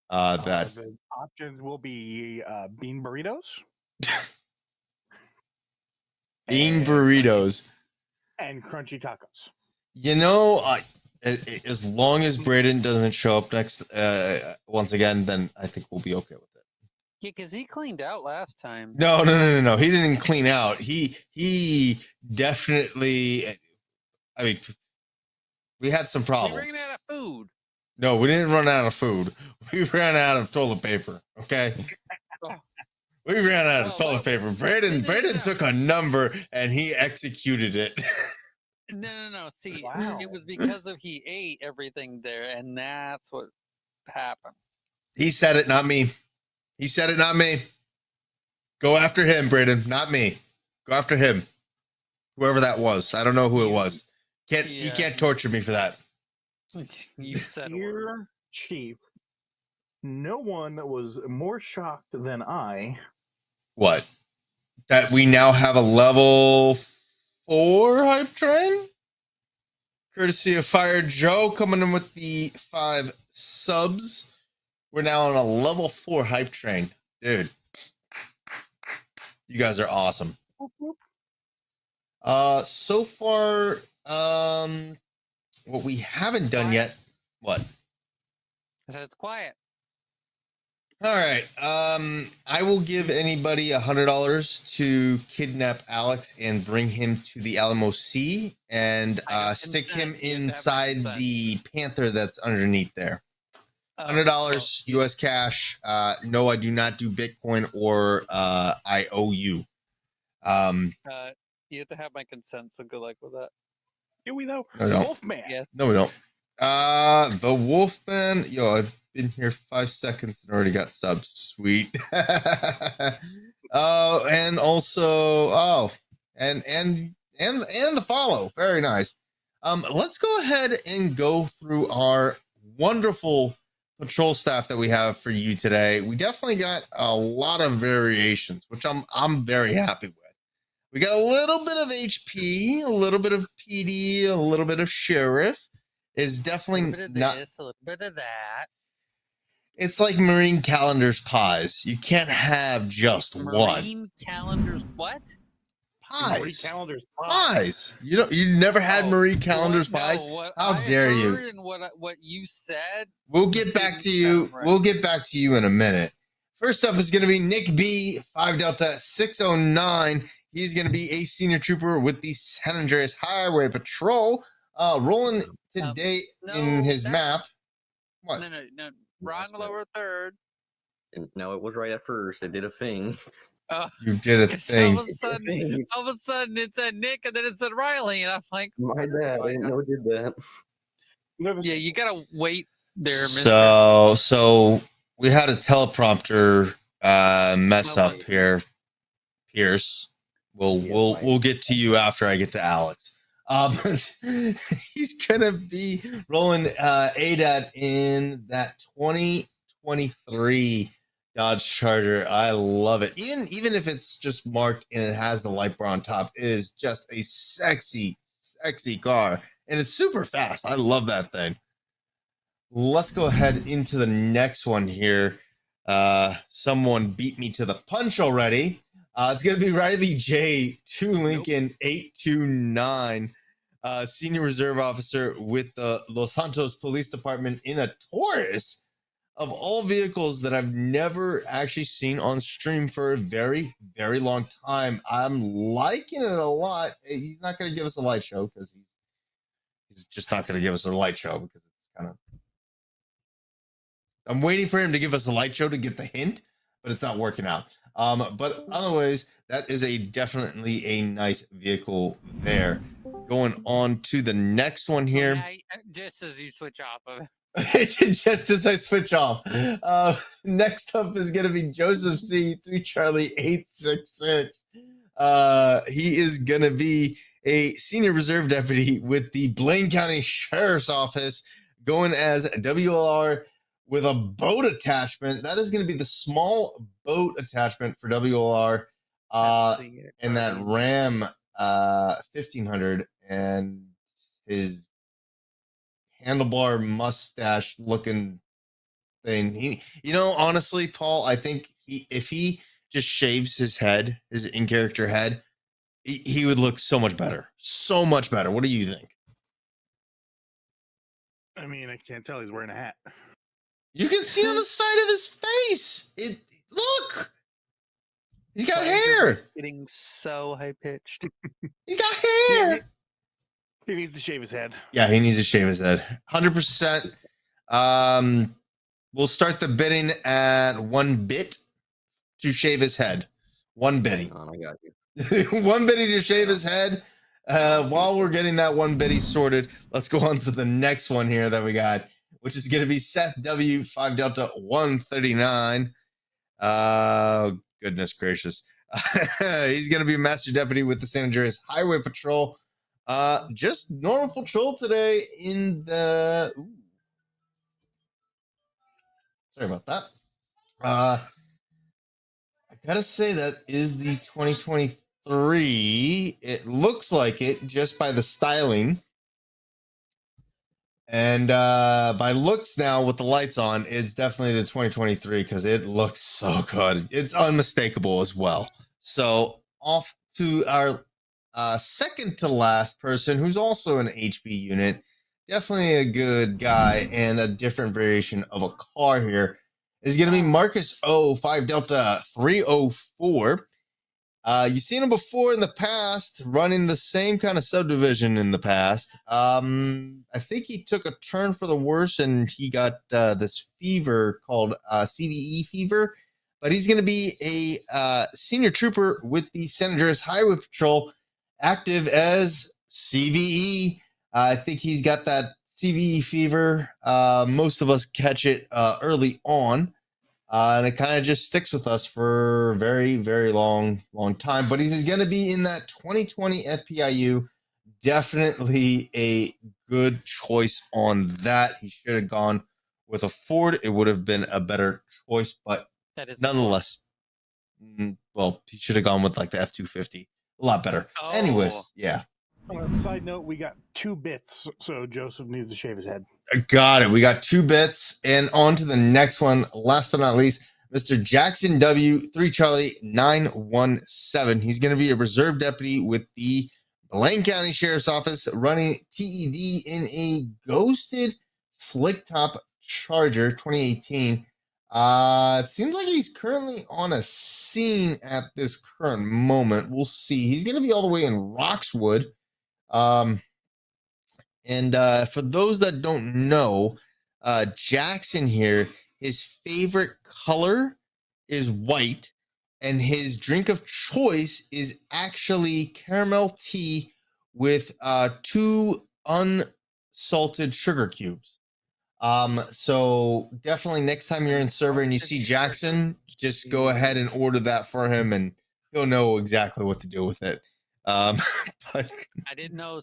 B: That
R: the options will be bean burritos.
B: Bean burritos
R: and crunchy tacos.
B: You know, as long as Braden doesn't show up next once again, then I think we'll be okay with it.
C: Yeah, because he cleaned out last time.
B: No. He didn't clean out. He definitely. I mean, we had some problems.
C: We ran out of food.
B: No, we didn't run out of food. We ran out of toilet paper. Okay. We ran out of toilet paper. Braden took a number and he executed it.
C: No. See, it was because of he ate everything there, and that's what happened.
B: He said it, not me. He said it, not me. Go after him, Braden, not me. Go after him. Whoever that was. I don't know who it was. You can't torture me for that.
C: You said
R: Dear Chief, no one was more shocked than I.
B: What? That we now have a level 4 hype train? Courtesy of Fire Joe coming in with the 5 subs. We're now on a level 4 hype train. Dude. You guys are awesome. So far, what we haven't done yet. What?
C: I said it's quiet.
B: All right. I will give anybody $100 to kidnap Alex and bring him to the Alamo Sea and stick him inside the Panther that's underneath there. $100 U.S. cash. No, I do not do Bitcoin or IOU.
C: You have to have my consent, so good luck with that.
R: Here we go.
B: No, we don't.
R: Wolfman.
C: Yes.
B: No, we don't. The Wolfman. Yo, I've been here 5 seconds and already got subs. Sweet. Oh, and also, and the follow. Very nice. Let's go ahead and go through our wonderful patrol staff that we have for you today. We definitely got a lot of variations, which I'm very happy with. We got a little bit of HP, a little bit of PD, a little bit of sheriff. Is definitely
C: A little bit of
B: not.
C: this, a little bit of that.
B: It's like Marine Calendar's pies. You can't have just one.
C: Marine Calendar's what?
R: Marie
B: Pies.
R: Calendar's
B: Pies. You never had Marie Calendar's pies? How dare you?
C: And what you said.
B: We'll get back to you. We'll get back to you in a minute. First up is going to be Nick B, 5 Delta 609. He's going to be a senior trooper with the San Andreas Highway Patrol. Rolling today in his map. What?
C: No. Wrong lower third.
D: No, it was right at first. It did a thing.
B: You did a thing.
C: All of a sudden, it said Nick, and then it said Riley, and I'm like,
D: My bad. I didn't know it did that.
C: Yeah, you gotta wait there, mister.
B: So we had a teleprompter mess up here, Pierce. We'll get to you after I get to Alex. But he's gonna be rolling ADAT in that 2023 Dodge Charger. I love it. Even if it's just marked and it has the light bar on top, it is just a sexy car, and it's super fast. I love that thing. Let's go ahead into the next one here. Someone beat me to the punch already. It's going to be Riley J. 2 Lincoln 829, Senior Reserve Officer with the Los Santos Police Department in a Taurus. Of all vehicles that I've never actually seen on stream for a very, very long time. I'm liking it a lot. He's not going to give us a light show because he's just not going to give us a light show because it's kind of... I'm waiting for him to give us a light show to get the hint, but it's not working out. But otherwise, that is definitely a nice vehicle there. Going on to the next one here.
C: Yeah, just as you switch off of it.
B: Just as I switch off. Next up is going to be Joseph C. 3 Charlie 866. He is going to be a senior reserve deputy with the Blaine County Sheriff's Office, going as WLR with a boat attachment. That is going to be the small boat attachment for WLR and that Ram 1500 and his handlebar mustache looking thing. Honestly, Paul, I think if he just shaves his head, his in-character head, he would look so much better. So much better. What do you think?
R: I mean, I can't tell. He's wearing a hat.
B: You can see on the side of his face. Look. He's got hair.
C: Getting so high pitched.
B: He's got hair.
R: He needs to shave his head.
B: Yeah, he needs to shave his head. 100%. We'll start the bidding at 1 bit to shave his head. 1 bidding.
D: I got you.
B: 1 bidding to shave his head. While we're getting that 1 biddy sorted, let's go on to the next one here that we got, which is going to be Seth W. 5 Delta 139. Goodness gracious. He's going to be a master deputy with the San Andreas Highway Patrol. Just normal patrol today in the... Ooh. Sorry about that. I gotta say that is the 2023. It looks like it just by the styling. And by looks now with the lights on, it's definitely the 2023 because it looks so good. It's unmistakable as well. So off to our second to last person, who's also an HB unit. Definitely a good guy and a different variation of a car here. is going to be Marcus O 5 Delta 304. You've seen him before in the past, running the same kind of subdivision in the past. I think he took a turn for the worse, and he got this fever called CVE fever. But he's going to be a senior trooper with the San Andreas Highway Patrol, active as CVE. I think he's got that CVE fever. Most of us catch it early on. And it kind of just sticks with us for a very, very long time. But he's going to be in that 2020 FPIU. Definitely a good choice on that. He should have gone with a Ford. It would have been a better choice. But nonetheless, well, he should have gone with like the F-250. A lot better.
C: Oh.
B: Anyways, yeah.
R: Side note, we got 2 bits, so Joseph needs to shave his head.
B: Got it. We got 2 bits, and on to the next one. Last but not least, Mr. Jackson W 3 Charlie 917. He's going to be a reserve deputy with the Blaine County Sheriff's Office, running TED in a ghosted slick top Charger 2018. It seems like he's currently on a scene at this current moment. We'll see. He's going to be all the way in Roxwood. And for those that don't know, Jackson here, his favorite color is white, and his drink of choice is actually caramel tea with 2 unsalted sugar cubes. So definitely next time you're in server and you see Jackson, just go ahead and order that for him, and he'll know exactly what to do with it. But
C: I didn't know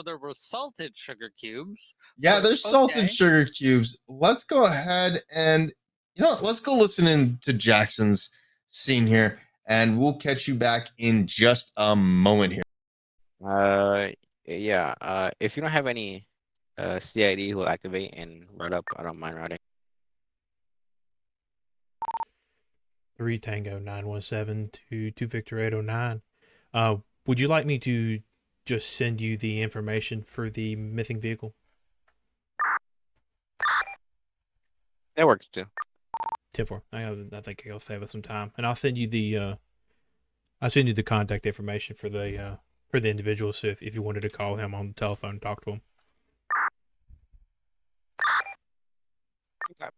C: there were salted sugar cubes.
B: yeah, there's salted sugar cubes. Let's go ahead and let's go listen in to Jackson's scene here, and we'll catch you back in just a moment here.
F: Yeah. If you don't have any CID who will activate and ride up, I don't mind riding.
O: 3 Tango 917 to 2 Victor 809. Would you like me to just send you the information for the missing vehicle?
F: That works too.
O: 10-4. I think it'll save us some time, and I'll send you the contact information for the individual. So if you wanted to call him on the telephone and talk to him.
F: Okay.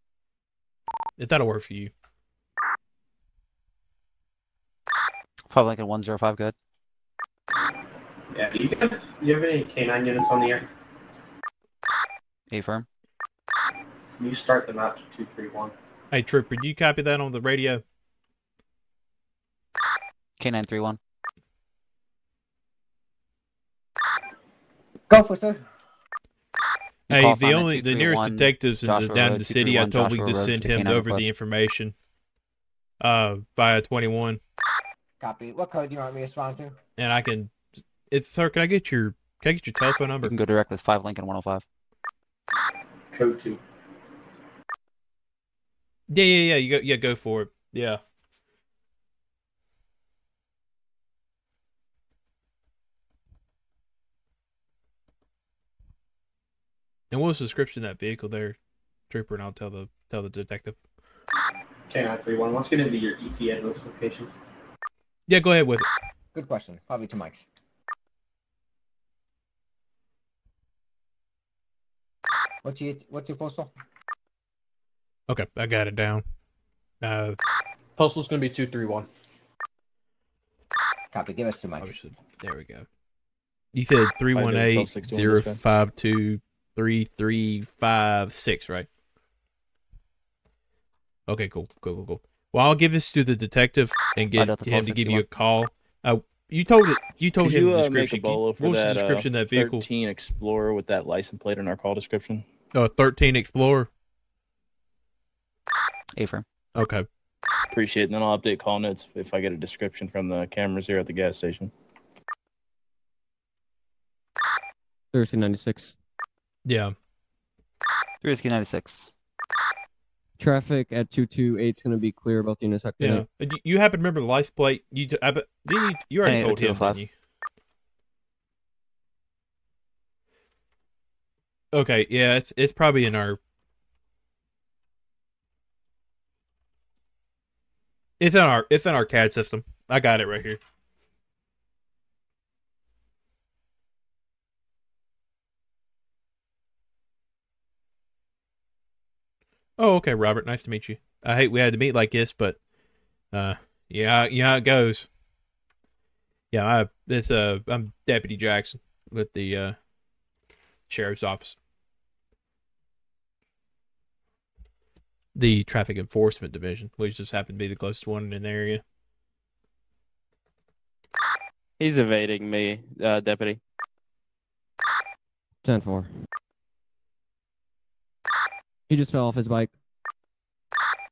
O: If that'll work for you.
J: 5 Lincoln 105, good.
W: Yeah, do you have any K9 units on the air?
J: Affirm.
W: Can you start them out to 231?
O: Hey, Trooper, do you copy that on the radio?
J: K931.
S: Go for it, sir.
O: Hey, the nearest detectives down in the city, I told we to send him over the information via 21.
S: Copy. What code do you want me to respond to?
O: And I can, sir, can I get your telephone number?
J: You can go direct with 5 Lincoln 105.
W: Code 2.
O: Yeah. Go for it. Yeah. And what was the description of that vehicle there, Trooper? And I'll tell the detective.
W: K931. What's going to be your ET address location?
O: Yeah, go ahead with it.
S: Good question. Probably 2 mics. What's your postal?
O: Okay, I got it down.
W: Postal's going to be 231.
S: Copy. Give us 2 mics.
O: There we go. You said 318-052-3356, right? Okay, cool. Well, I'll give this to the detective and get him to give you a call. You told him the description. What was the description of that vehicle?
X: 13 Explorer with that license plate in our call description.
O: 13 Explorer.
J: Affirm.
O: Okay.
X: Appreciate it. And then I'll update call notes if I get a description from the cameras here at the gas station.
Y: 1396.
O: Yeah.
J: 1396.
Y: Traffic at 228 is going to be clear about the intersection.
O: Yeah. You happen to remember the license plate? You already told him, didn't you? Okay, yeah, it's probably in our It's in our CAD system. I got it right here. Oh, okay, Robert. Nice to meet you. I hate we had to meet like this, but yeah, how it goes. Yeah, I'm Deputy Jackson with the sheriff's office, the traffic enforcement division, which just happened to be the closest one in the area.
E: He's evading me, Deputy.
Y: 10-4. He just fell off his bike.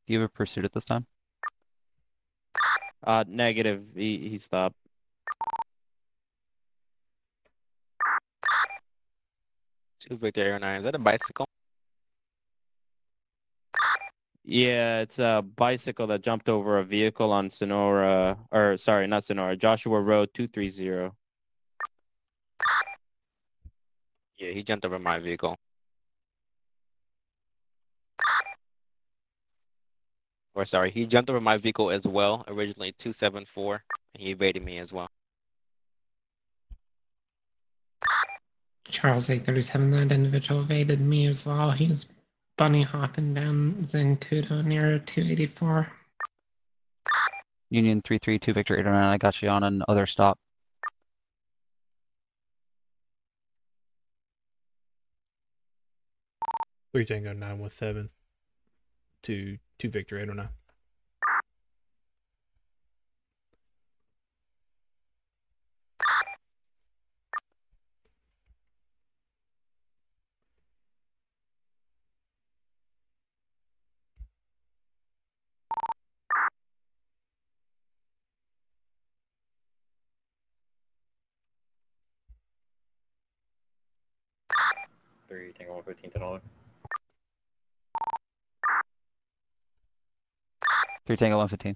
J: Do you have a pursuit at this time?
E: Negative. He stopped.
F: Two Victor 09. Is that a bicycle?
E: Yeah, it's a bicycle that jumped over a vehicle on Sonora, or sorry, not Sonora, Joshua Road 230.
F: Yeah, he jumped over my vehicle. Or sorry, he jumped over my vehicle as well, originally 274, and he evaded me as well.
L: Charles 837, that individual evaded me as well. He was bunny hopping down Zancudo near 284.
J: Union 332 Victor 809. I got you on another stop.
O: Three Tango 917 to 2 Victor 809.
D: Three Tango 115 to $1.
J: 3 Tango 115.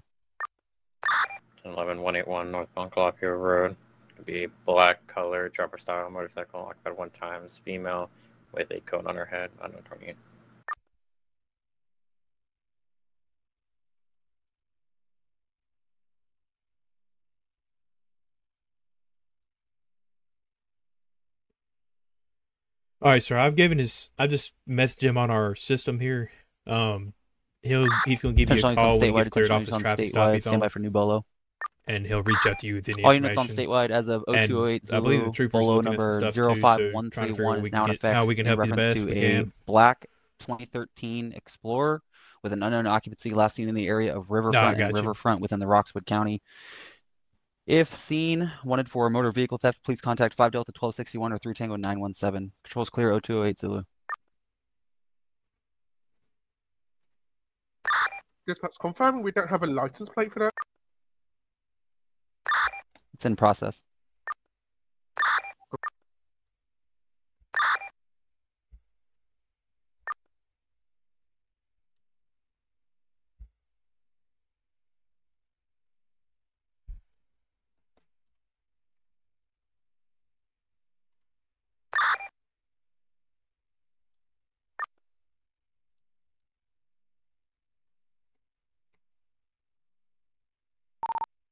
D: 11 181 northbound Colapio Road. Could be black color, dropper style motorcycle, occupied 1 times, female with a coat on her head, unknown 28.
O: All right, sir. I just messaged him on our system here. He's gonna give you a call when he gets cleared off his traffic stop. He's
J: Stand by for new Bolo.
O: And he'll reach out to you with any
J: All
O: information.
J: units on statewide as of 0208 Zulu.
O: I believe the trooper's
J: Bolo
O: looking at some
J: number
O: stuff too, so trying to figure
J: 05131
O: out
J: is now in effect.
O: how we can
J: in
O: help you the
J: reference
O: best
J: to
O: we
J: a
O: can.
J: black 2013 Explorer with an unknown occupancy last seen in the area of Riverfront and Riverfront within the Roxwood County. If seen, wanted for a motor vehicle theft, please contact 5 Delta 1261 or 3 Tango 917. Controls clear 0208 Zulu.
N: Dispatch confirm we don't have a license plate for that.
J: It's in process.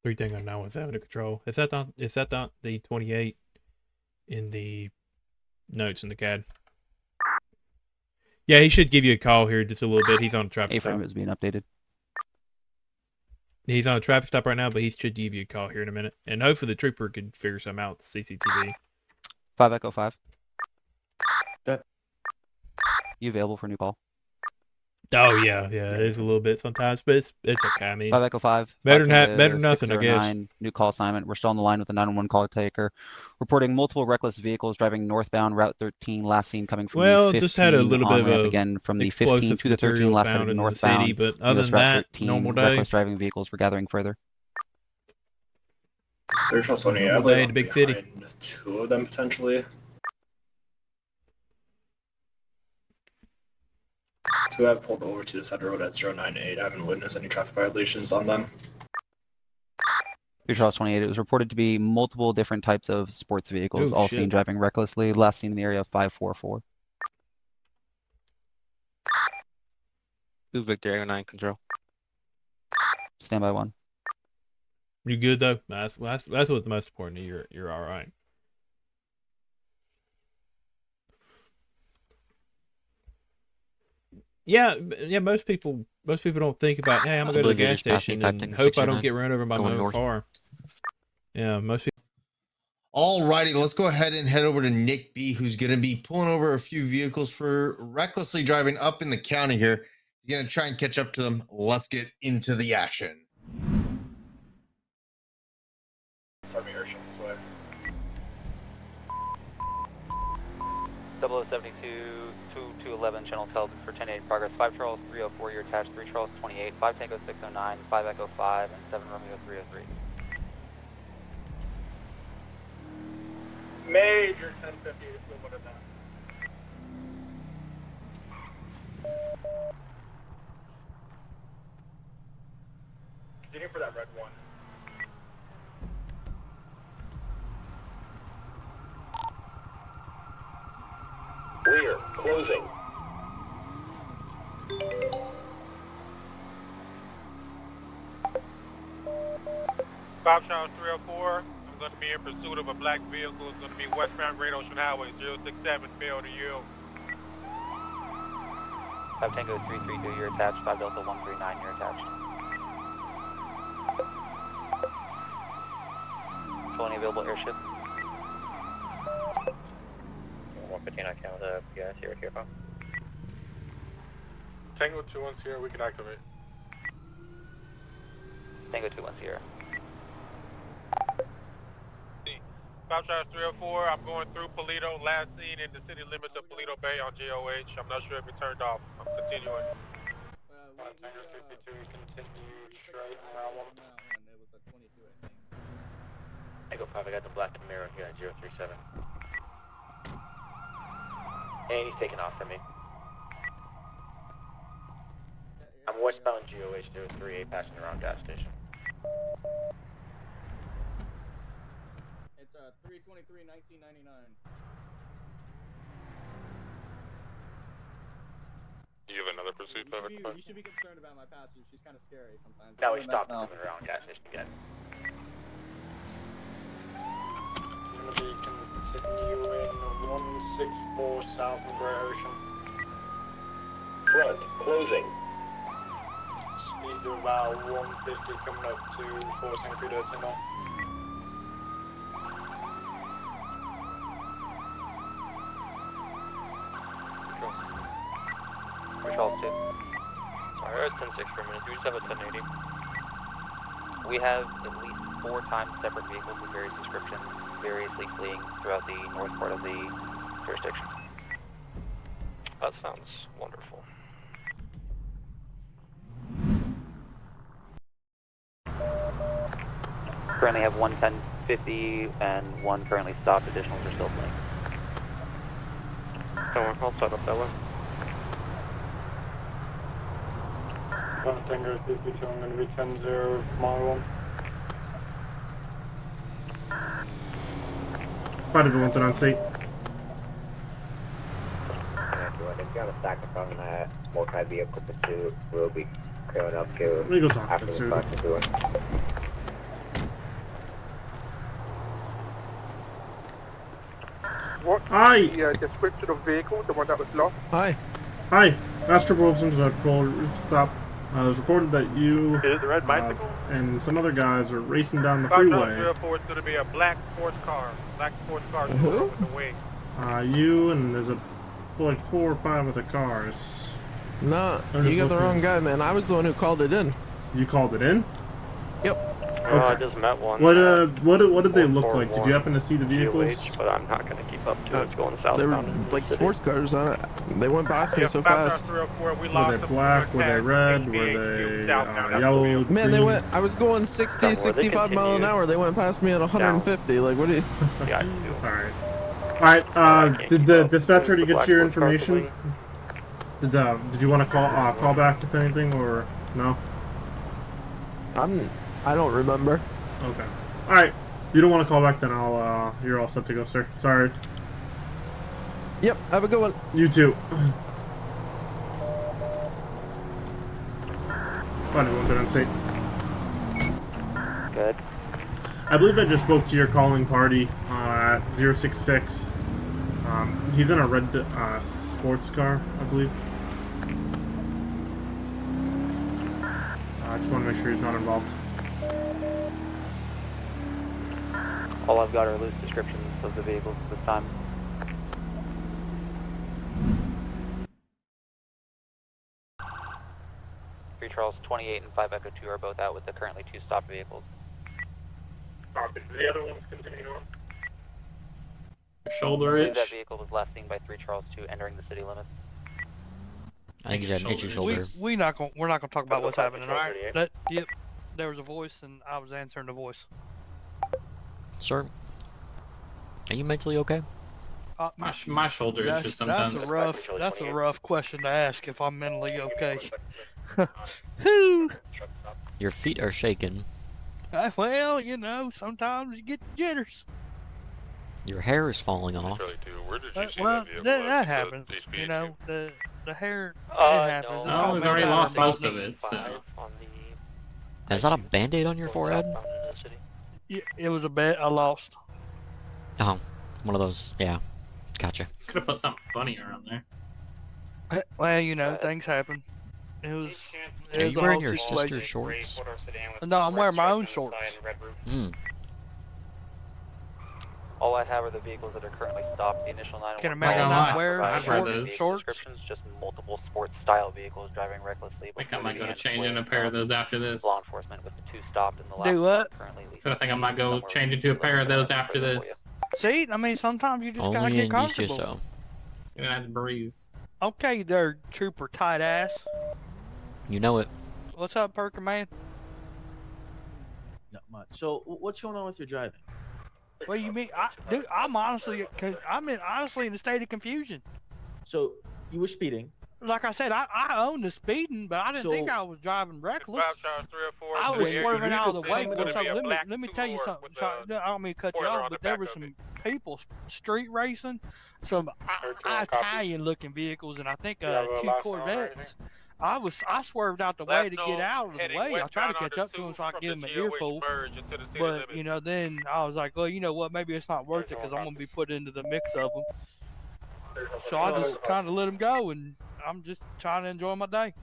O: Three Tango 917 to control. Is that not the 28 in the notes in the CAD? Yeah, he should give you a call here just a little bit. He's on a traffic stop.
J: A-frame is being updated.
O: He's on a traffic stop right now, but he should give you a call here in a minute. And hopefully the trooper could figure something out with CCTV.
J: 5 Echo 5. You available for a new call?
O: Oh yeah, it is a little bit sometimes, but it's okay. I mean,
J: 5 Echo 5.
O: Better than nothing, I guess.
J: 609, new call assignment. We're still on the line with the 911 call taker, reporting multiple reckless vehicles driving northbound Route 13. Last seen coming from the 15
O: just had a little bit of a
J: again from the 15 to the 13. Last headed northbound.
O: City, but other than
J: Route
O: that,
J: 13,
O: normal day.
J: Reckless driving vehicles. We're gathering further.
W: There's also any
O: normal day in the big city.
W: 2 of them potentially. 2 have pulled over to the side of the road at 098. I haven't witnessed any traffic violations on them.
J: Charles 28. It was reported to be multiple different types of sports vehicles, all seen driving recklessly. Last seen in the area of 544.
F: 2 Victor 9 control.
J: Stand by 1.
O: You good though? That's what's the most important. You're all right. Yeah. Most people don't think about, hey, I'm gonna go to the gas station and hope I don't get run over by my own car. Yeah, most people.
B: Alrighty, let's go ahead and head over to Nick B, who's going to be pulling over a few vehicles for recklessly driving up in the county here. He's going to try and catch up to them. Let's get into the action.
G: 0072 2211 channel intelligence for 10-8 progress. 5 Charles 304, you're attached. 3 Charles 28, 5 Tango 609, 5 Echo 5, and 7 Romeo 303.
V: Major 1050 is movement of that. Continue for that red one.
H: Rear, closing.
I: Bob Charles 304. I'm going to be in pursuit of a black vehicle. It's going to be westbound Great Ocean Highway 067. Fail to you.
G: 5 Tango 332, you're attached. 5 Delta 139, you're attached. Control any available airship.
D: 115, I count the PI Sierra Kilo.
M: Tango 21 Sierra, we can activate.
G: Tango 21 Sierra.
I: Bob Charles 304. I'm going through Polito. Last seen in the city limits of Polito Bay on GOH. I'm not sure if it turned off. I'm continuing.
V: Tango 52, continue straight around.
D: Tango 5, I got the black Camaro here at 037. And he's taking off from me. I'm westbound GOH 038, passing around gas station.
X: It's 323, 1999.
M: You have another pursuit?
X: You should be concerned about my passenger. She's kind of scary sometimes.
D: Now he stopped coming around gas station again.
V: Continuing 164 south of Great Ocean.
H: Front, closing.
V: Speeds of about 150 coming up to Fort St. Peter Tunnel.
G: Charles 2.
P: Sorry, I was 10-6 for a minute. Do we just have a 1080?
G: We have at least 4 times separate vehicles with various descriptions, variously fleeing throughout the north part of the jurisdiction.
P: That sounds wonderful.
G: Currently have 1 1050 and 1 currently stopped. Additionals are still fleeing.
P: I'll start up that way.
V: Tango 52, I'm going to be 10-0, mile 1.
Q: Fight everyone on state.
S: If you have a stack in front of that multi-vehicle pursuit, we'll be clearing up to
Q: Let me go talk
S: after
Q: to
S: the
Q: the
S: fuck to do it.
N: What
Q: Hi.
N: the description of vehicle, the one that was lost?
Q: Hi. Hi. Master Wilson to the patrol stop. It was reported that you
I: Is it the red bicycle?
Q: and some other guys are racing down the
I: Bob Charles
Q: freeway.
P: 304
I: is going to be a black sports car. Black sports car
Q: Who?
I: with the wing.
Q: You and there's like 4 or 5 other cars.
T: No,
Q: I'm
T: you
Q: just
T: got the
Q: looking.
T: wrong guy, man. I was the one who called it in.
Q: You called it in?
T: Yep.
P: I just met one.
Q: What did they look like? Did you happen to see the vehicles?
P: But I'm not going to keep up to it. It's going southbound.
T: They were
P: into the
T: like
P: city.
T: sports cars on it. They went past me so fast.
Q: Were they black? Were they red? Were they yellow?
T: Man, they
Q: green?
T: went. I was going 60, 65 mile an hour. They went past me at 150. Like, what do you?
P: Yeah,
Q: Alright. Alright, did the dispatcher already get your information? Did you want to call back if anything, or no?
T: I don't remember.
Q: Okay. Alright. You don't want to call back, then you're all set to go, sir. Sorry.
T: Yep, have a good one.
Q: You too. Fine, everyone, on state.
G: Good.
Q: I believe I just spoke to your calling party at 066. He's in a red sports car, I believe. I just want to make sure he's not involved.
G: All I've got are loose descriptions of the vehicles at this time. Three Charles 28 and 5 Echo 2 are both out with the currently 2 stopped vehicles.
M: Copy. The other one's continuing on.
G: Shoulder itch. That vehicle was last seen by 3 Charles 2 entering the city limits.
F: I think he's had an itchy shoulder.
A: We're not gonna talk about what's happening, all right? Yep. There was a voice, and I was answering the voice.
F: Sir, are you mentally okay?
A: My shoulder itches sometimes. That's a rough question to ask if I'm mentally okay.
F: Your feet are shaking.
A: Well, you know, sometimes you get jitters.
F: Your hair is falling off.
A: Well, that happens. You know, the hair, it happens.
L: No, he's already lost most of it, so.
F: Is that a band-aid on your forehead?
A: Yeah, it was a bet I lost.
F: Oh, one of those, yeah. Gotcha.
L: Could have put something funnier on there.
A: Well, you know, things happen. It was.
F: Are you wearing your sister's shorts?
A: No, I'm wearing my own shorts.
G: All I have are the vehicles that are currently stopped. The initial 911.
A: Can a man not wear shorts?
G: Descriptions, just multiple sports style vehicles driving recklessly.
L: I think I might go to change in a pair of those after this.
G: Law enforcement with the 2 stopped in the last.
A: Do what?
L: So I think I might go change into a pair of those after this.
A: See, I mean, sometimes you just gotta get comfortable.
F: So.
L: Get a nice breeze.
A: Okay, there, trooper tight ass.
F: You know it.
A: What's up, Perker man?
C: Not much. So, what's going on with your driving?
A: What do you mean? Dude, I'm honestly in a state of confusion.
C: So, you were speeding.
A: Like I said, I own the speeding, but I didn't think I was driving reckless. I was swerving out of the way. Let me tell you something. I don't mean to cut you off, but there were some people street racing, some Italian-looking vehicles, and I think 2 Corvettes. I swerved out the way to get out of the way. I tried to catch up to him so I could give him an earful. But, you know, then I was like, well, you know what, maybe it's not worth it because I'm going to be put into the mix of them. So I just kind of let him go, and I'm just trying to enjoy my day.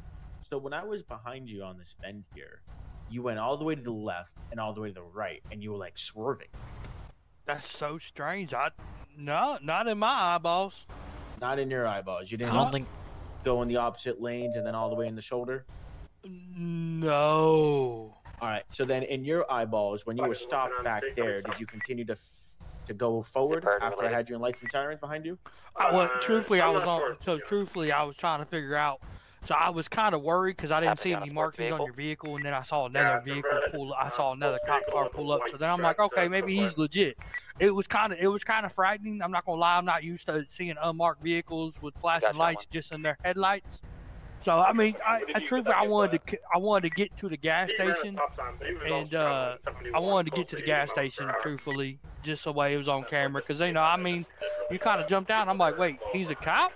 C: So when I was behind you on this bend here, you went all the way to the left and all the way to the right, and you were like swerving.
A: That's so strange. No, not in my eyeballs.
C: Not in your eyeballs. You didn't go in the opposite lanes and then all the way in the shoulder?
A: No.
C: All right. So then in your eyeballs, when you were stopped back there, did you continue to go forward after I had you in lights and sirens behind you?
A: Truthfully, I was trying to figure out. So I was kind of worried because I didn't see any markings on your vehicle, and then I saw another vehicle pull. I saw another cop car pull up. So then I'm like, okay, maybe he's legit. It was kind of frightening. I'm not gonna lie. I'm not used to seeing unmarked vehicles with flashing lights just in their headlights. So I mean, truthfully, I wanted to get to the gas station, and I wanted to get to the gas station. Truthfully, just the way it was on camera, because you know, I mean, you kind of jumped out. And I'm like, wait, he's a cop?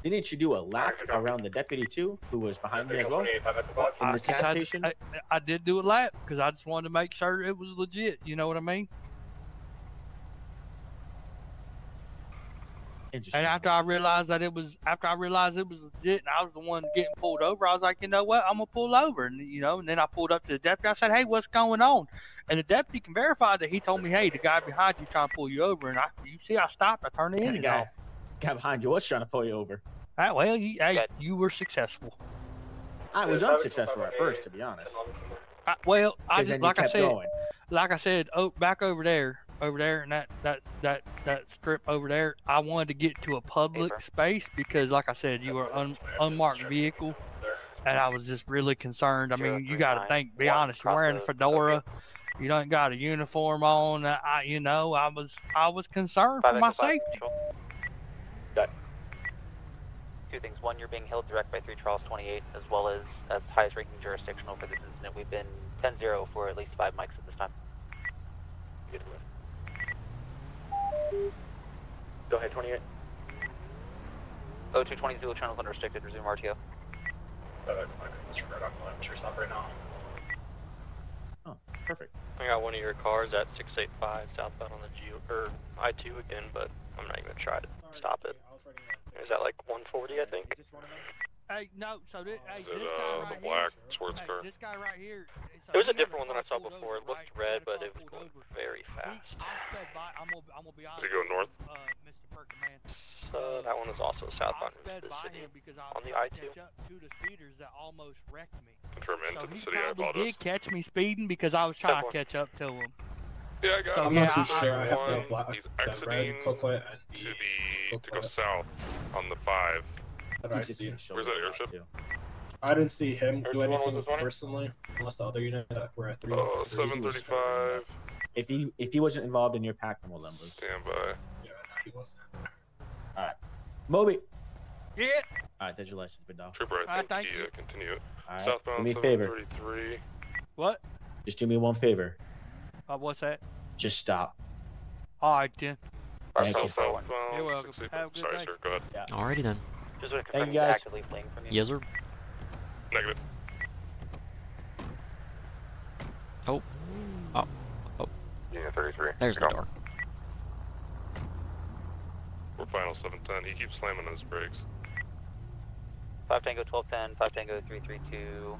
C: Didn't you do a lap around the deputy too, who was behind me as well in this gas station?
A: I did do a lap because I just wanted to make sure it was legit. You know what I mean? And after I realized it was legit, and I was the one getting pulled over, I was like, you know what, I'm gonna pull over, and you know, and then I pulled up to the deputy. I said, hey, what's going on? And the deputy can verify that. He told me, hey, the guy behind you trying to pull you over, and you see, I stopped. I turned the engine off.
C: Guy behind you was trying to pull you over.
A: Well, you were successful.
C: I was unsuccessful at first, to be honest.
A: Like I said, back over there, and that strip over there, I wanted to get to a public space because, like I said, you were an unmarked vehicle, and I was just really concerned. I mean, you got to be honest. You're wearing a fedora. You don't got a uniform on. I was concerned for my safety.
G: Two things. One, you're being held direct by 3 Charles 28, as well as highest ranking jurisdictional for this incident. We've been 10-0 for at least 5 mics at this time.
V: Go ahead, 28.
G: 0220 Zulu channels unrestricted. Resume RTO.
V: Stop right now.
C: Oh. Perfect.
P: I got one of your cars at 685 southbound on the I-2 again, but I'm not even gonna try to stop it. Is that like 140, I think?
A: Hey, no, so this, hey,
I: Is it,
A: this guy right
I: the black
A: here.
I: sports car?
A: This guy right here. So
P: It was a
A: he had
P: different one than I saw before. It looked red, but it was going very fast.
A: I sped by. I'm gonna be honest.
I: Does it go north?
A: Mr. Perkin, man.
P: So that one is also southbound
A: I sped
P: into the
A: by
P: city
A: him because I
P: on
A: was
P: the
A: trying to
P: I-2.
A: catch up to the speeders that almost wrecked me.
I: Confirm into
A: So
I: the
A: he
I: city, I
A: probably
I: apologize.
A: did catch me speeding because I was trying to catch up to him.
I: Yeah, I got
A: So,
I: him.
A: I'm not
I: too
A: sure.
I: I have that black, he's exiting to go south on the 5.
C: Where's
I: Where's that airship?
W: I didn't see him do anything personally, unless the other unit that we're at 3.
I: 735.
C: If he wasn't involved in your pack numbers.
I: Stand by.
W: Yeah, no, he wasn't.
C: All right, Moby.
A: Yeah.
C: All right, there's your license, big dog.
I: Trooper, I think continue it.
C: All right,
I: Southbound
C: do me a favor.
I: 733.
A: What?
C: Just do me one favor.
A: What's that?
C: Just stop.
A: All right, then.
C: Thank you.
I: Southbound.
A: You're welcome. Have a good
I: Sorry,
A: day.
I: sir. Go ahead.
C: Yeah.
F: Alrighty then.
G: Just want to
C: Thank
G: confirm
C: you,
G: he's
C: guys.
G: actively fleeing from you.
F: Yes, sir.
I: Negative.
F: Oh.
I: Unit 33.
F: There's the door.
I: We're final 710. He keeps slamming on his brakes.
G: 5 Tango 1210, 5 Tango 332,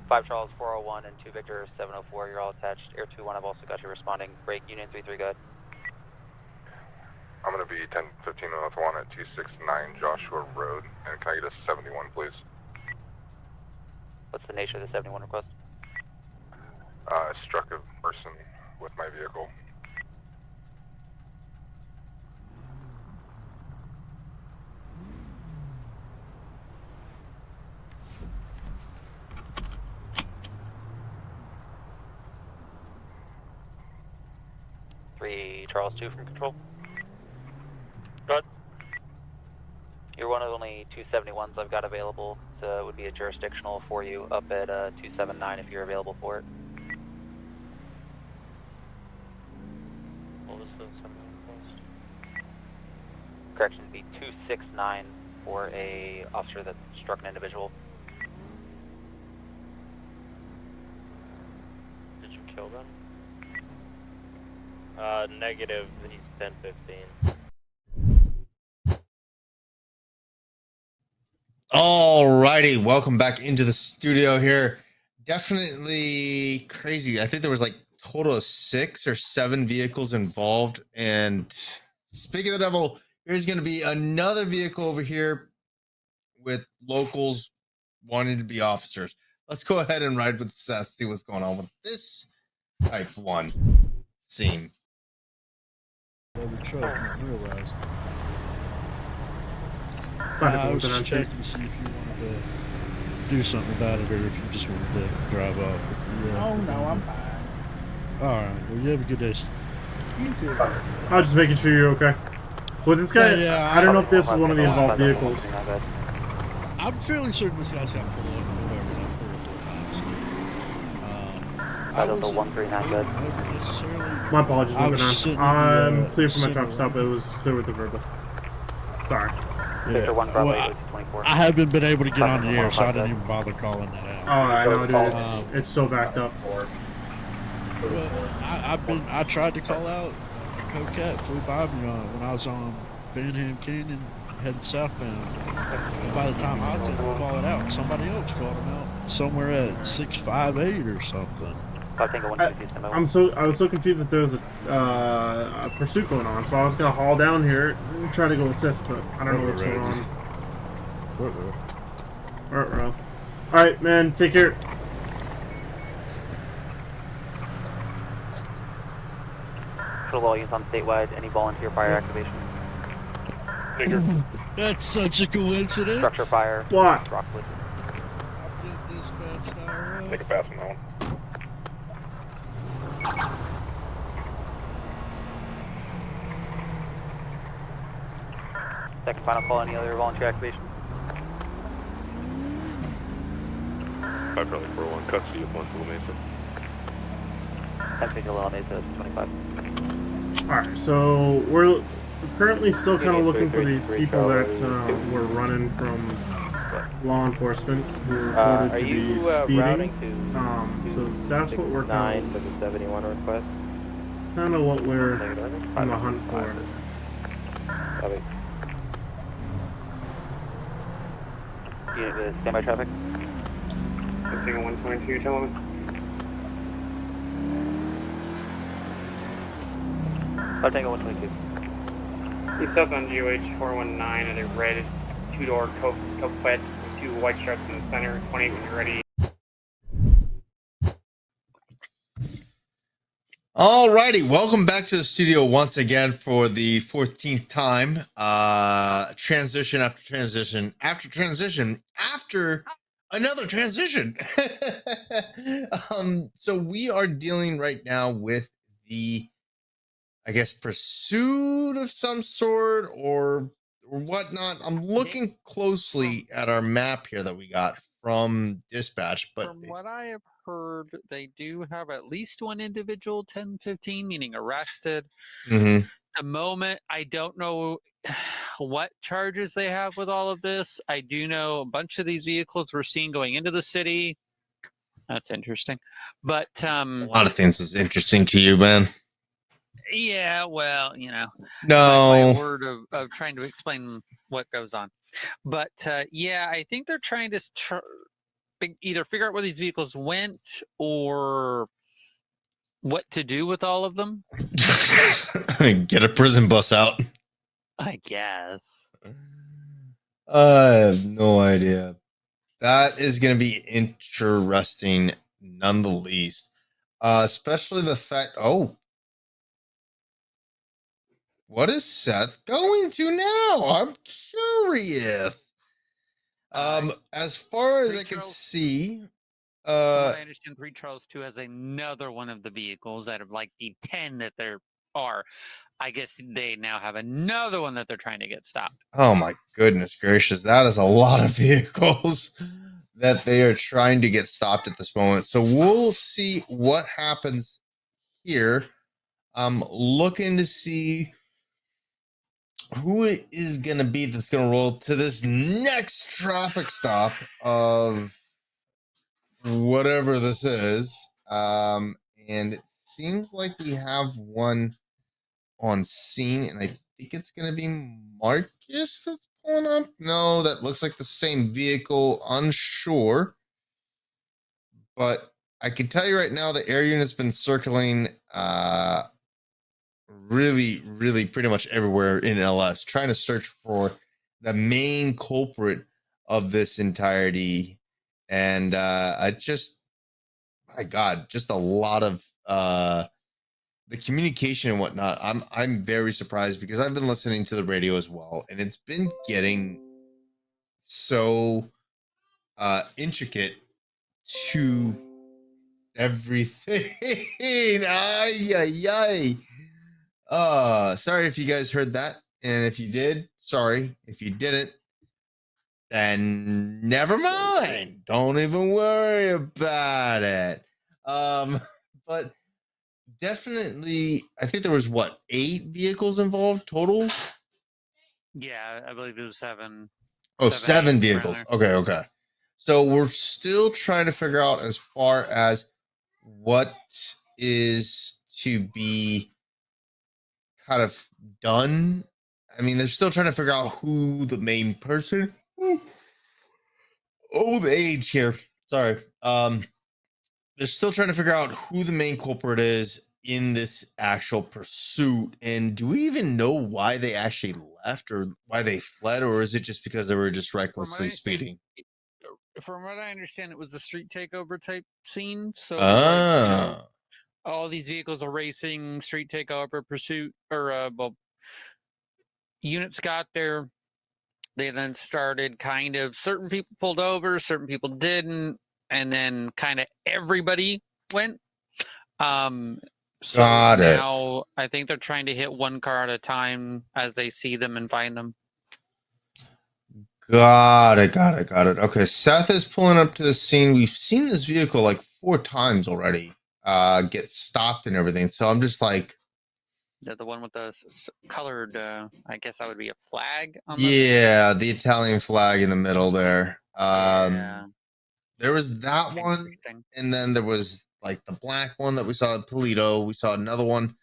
G: 5 Charles 401, and 2 Victor 704. You're all attached. Air 21, I've also got you responding. Break Union 33, go ahead.
I: I'm going to be 1015 North 1 at 269 Joshua Road. And can I get a 71, please?
G: What's the nature of the 71 request?
I: I struck a person with my vehicle.
G: Charles 2 from control. Go ahead. You're one of only 271s I've got available, so it would be a jurisdictional for you up at 279 if you're available for it.
P: What was the 71 request?
G: Correction would be 269 for a officer that struck an individual.
P: Did you kill them? Negative. He's 1015.
B: Alrighty, welcome back into the studio here. Definitely crazy. I think there was like total of 6 or 7 vehicles involved. And speaking of the devil, here's going to be another vehicle over here with locals wanting to be officers. Let's go ahead and ride with Seth, see what's going on with this type 1 scene.
E: I was just checking to see if you wanted to do something about it or if you just wanted to drive off. Yeah.
K: Oh, no, I'm fine.
E: Alright, well, you have a good day.
K: You too.
Q: I was just making sure you're okay. Was this guy?
E: Yeah,
Q: I don't know if this was one of the involved vehicles.
E: I'm fairly certain this guy's got pulled over like 3 or 4 times.
G: I don't know 139 good.
Q: My apologies, moving on. I'm clear for my truck
E: stop.
Q: stop. It was clear with the verbal. Sorry.
E: Yeah. Well, I haven't been able to get on the air, so I didn't even bother calling that out.
Q: Oh, I know, dude. It's so backed up.
E: Well, I tried to call out. Coquette flew by me when I was on Benham Canyon heading southbound. And by the time I was able to call it out, somebody else called him out somewhere at 658 or something.
Q: I was so confused that there was a pursuit going on, so I was gonna haul down here and try to go assist, but I don't know what's going on. All right, man, take care.
G: Patrol volumes on statewide. Any volunteer fire activation?
E: That's such a coincidence.
G: Structure fire.
Q: What?
G: Rockwood.
I: Take a pass from that one.
G: Second final call. Any other volunteer activation?
I: 5 Charlie 41, custody of 1 Full Mesa.
G: 10 Vigil La Mesa 25.
Q: Alright, so we're currently still kind of looking for these people that were running from law enforcement who reported
G: are
Q: to
G: you
Q: be speeding.
G: routing to
Q: So that's what we're kind
G: for the 71 request?
Q: of what we're on the hunt for.
G: Copy. Unit standby traffic.
M: Lifting on 122, gentlemen.
G: I'll take a 122.
M: East up on GOH 419 at a red two-door coupe with two white stripes in the center. 28 when you're ready.
B: Alrighty, welcome back to the studio once again for the 14th time. Transition after transition after transition after another transition. So we are dealing right now with the, I guess, pursuit of some sort or whatnot. I'm looking closely at our map here that we got from dispatch, but
J: from what I have heard, they do have at least one individual 10-15, meaning arrested.
B: Mhm.
J: The moment, I don't know what charges they have with all of this. I do know a bunch of these vehicles we're seeing going into the city. That's interesting. But
B: a lot of things is interesting to you, man.
J: yeah, well,
B: No.
J: my word of trying to explain what goes on. But yeah, I think they're trying to either figure out where these vehicles went or what to do with all of them.
B: Get a prison bus out.
J: I guess.
B: I have no idea. That is going to be interesting, none the least. Especially the fact. Oh, what is Seth going to now? I'm curious. As far as I can see,
J: from what I understand, 3 Charles 2 has another one of the vehicles out of like the 10 that there are. I guess they now have another one that they're trying to get stopped.
B: Oh my goodness gracious, that is a lot of vehicles that they are trying to get stopped at this moment. So we'll see what happens here. I'm looking to see who it is going to be that's going to roll to this next traffic stop of whatever this is. And it seems like we have one on scene, and I think it's going to be Marcus that's pulling up. No, that looks like the same vehicle. Unsure. But I can tell you right now, the air unit's been circling really pretty much everywhere in LS, trying to search for the main culprit of this entirety. And I just, my God, just a lot of the communication and whatnot. I'm very surprised because I've been listening to the radio as well, and it's been getting so intricate to everything. Ay. Sorry if you guys heard that, and if you did, sorry. If you didn't, then never mind. Don't even worry about it. But definitely, I think there was 8 vehicles involved total.
J: Yeah, I believe it was 7.
B: Oh, 7 vehicles. Okay. So we're still trying to figure out as far as what is to be kind of done. I mean, they're still trying to figure out who the main person. Old age here. Sorry. They're still trying to figure out who the main culprit is in this actual pursuit. And do we even know why they actually left or why they fled, or is it just because they were just recklessly speeding?
J: From what I understand, it was a street takeover type scene. So it was like, all these vehicles are racing, street takeover, pursuit, or units got there. They then started kind of, certain people pulled over, certain people didn't, and then kind of everybody went. So now I think they're trying to hit one car at a time as they see them and find them.
B: Got it. Okay, Seth is pulling up to the scene. We've seen this vehicle like 4 times already get stopped and everything. So I'm just like,
J: The one with the colored, I guess that would be a flag on
B: Yeah, the Italian flag in the middle there.
J: Yeah.
B: There was that one, and then there was like the black one that we saw at Polito. We saw another one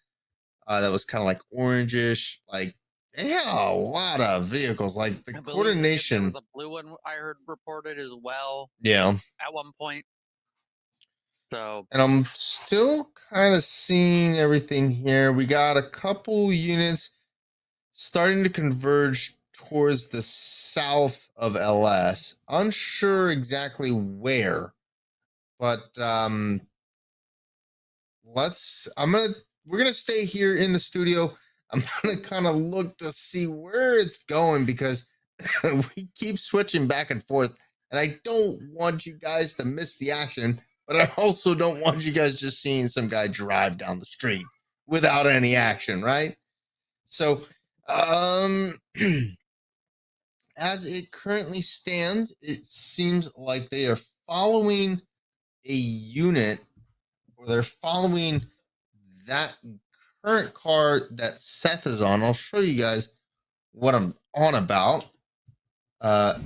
B: that was kind of like orangish. Like they had a lot of vehicles. Like the
J: I believe
B: coordination.
J: there was a blue one I heard reported as well.
B: Yeah.
J: At one point. So.
B: And I'm still kind of seeing everything here. We got a couple units starting to converge towards the south of LS. Unsure exactly where, but we're gonna stay here in the studio. I'm gonna kind of look to see where it's going because we keep switching back and forth, and I don't want you guys to miss the action, but I also don't want you guys just seeing some guy drive down the street without any action, right? So as it currently stands, it seems like they are following a unit, or they're following that current car that Seth is on. I'll show you guys what I'm on about. What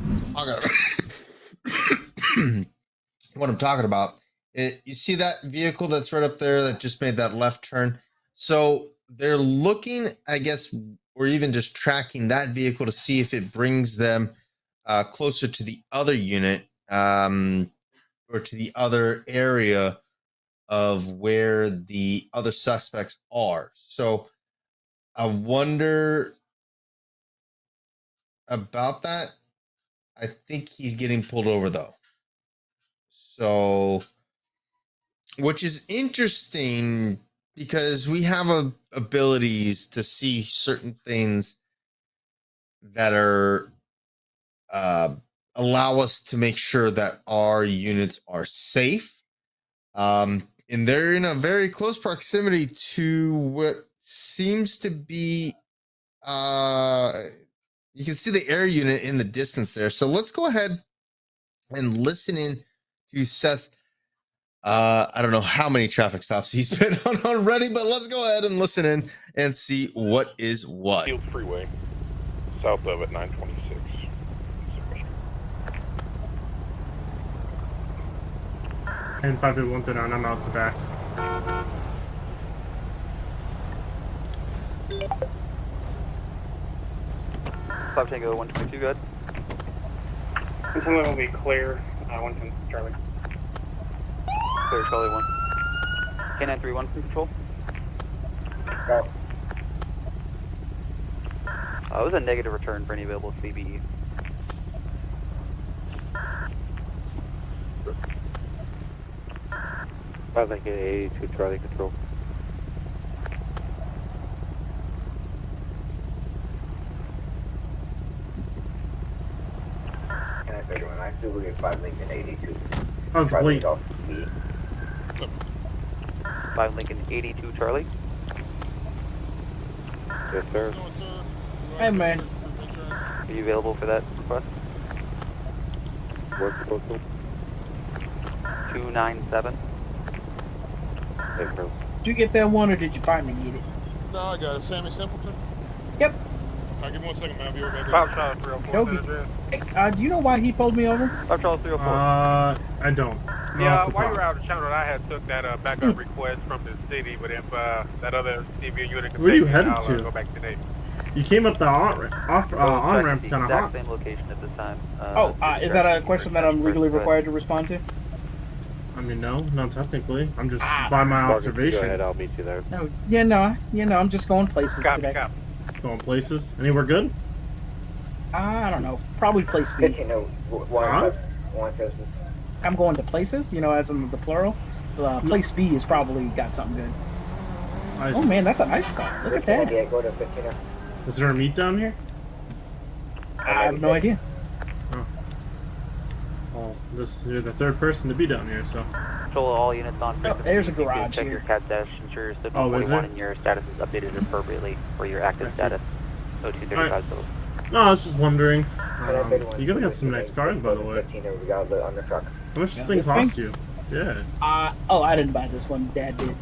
B: I'm talking about. You see that vehicle that's right up there that just made that left turn? So they're looking, I guess, or even just tracking that vehicle to see if it brings them closer to the other unit or to the other area of where the other suspects are. So I wonder about that. I think he's getting pulled over though. So, which is interesting because we have abilities to see certain things that are allow us to make sure that our units are safe. And they're in a very close proximity to what seems to be you can see the air unit in the distance there. So let's go ahead and listen in to Seth. I don't know how many traffic stops he's been on already, but let's go ahead and listen in and see what is what.
K: Field Freeway, south of it, 926.
Q: And 58139, I'm out the back.
G: Five Tango 122, good.
M: Until it will be clear. 110 Charlie.
G: Clear Charlie 1. K931 from control.
S: Go.
G: It was a negative return for any available CBE.
S: Five Lincoln 82 Charlie control. K931, I still get 5 Lincoln 82.
Q: How's the bleed?
G: 5 Lincoln 82 Charlie.
S: Yes, sir.
O: Hey, man.
G: Are you available for that request?
S: What's the postal?
G: 297.
O: Did you get that one or did you finally get it?
I: No, I got it. Sammy Simpleton?
O: Yep.
I: Alright, give me 1 second, man. I'll be right back.
V: 5 Charlie 304.
O: Hey, do you know why he pulled me over?
G: 5 Charlie 304.
Q: I don't.
V: Yeah, while you were out of town, I had took that backup request from the city, but if that other CBA unit can
Q: Where are you
V: take it,
Q: headed
V: I'll
Q: to?
V: go back to Navy.
Q: You came up the on-ramp kind of hot.
G: Same location at this time.
O: Is that a question that I'm legally required to respond to?
Q: I mean, no, not technically. I'm just by my observation.
S: Go ahead, I'll meet you there.
O: No, I'm just going places today.
Q: Going places? Anywhere good?
O: I don't know. Probably place B.
Q: Huh?
O: I'm going to places, as in the plural. Place B has probably got something good.
Q: Nice.
O: Oh man, that's a nice car. Look at that.
Q: Is there a meet down here?
O: I have no idea.
Q: Oh. Well, you're the third person to be down here, so.
G: Control all units on frequency.
O: There's a garage
G: check
O: here.
G: your CAD status, ensure your signal
Q: Oh, is
G: 41
Q: there?
G: and your status is updated appropriately for your active status. 0235 civil.
Q: No, I was just wondering. You guys got some nice cars, by the way.
S: How
Q: much does this thing cost you? Yeah.
O: I didn't buy this one. Dad did.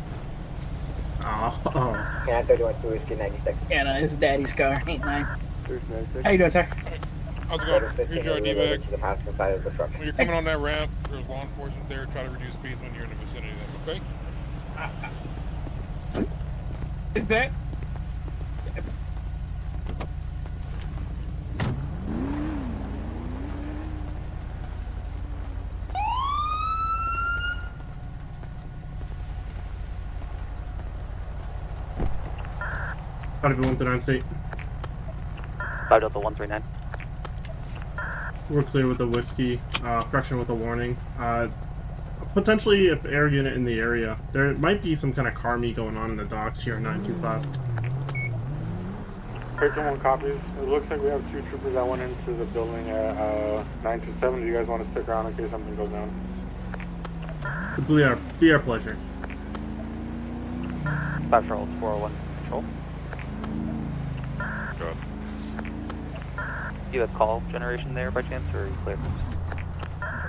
S: Oh. Can I 31 to Whiskey 96?
O: Yeah, no, this is Daddy's car. 8-9. How you doing, sir?
I: How's it going? Here's your ID bag.
S: To the passenger side of the truck.
I: When you're coming on that ramp, there's law enforcement there. Try to reduce speeds when you're in the vicinity of them, okay?
O: Is that?
Q: How to be 139 state.
G: 5 Delta 139.
Q: We're clear with the whiskey. Correction with a warning. Potentially an air unit in the area. There might be some kind of car meet going on in the docks here at 925.
V: Breaking 1 copies. It looks like we have 2 troopers that went into the building at 927. Do you guys want to stick around in case something goes down?
Q: It'd be our pleasure.
G: 5 Charles 401 control.
K: Good.
G: Do you have call generation there by chance, or are you clear?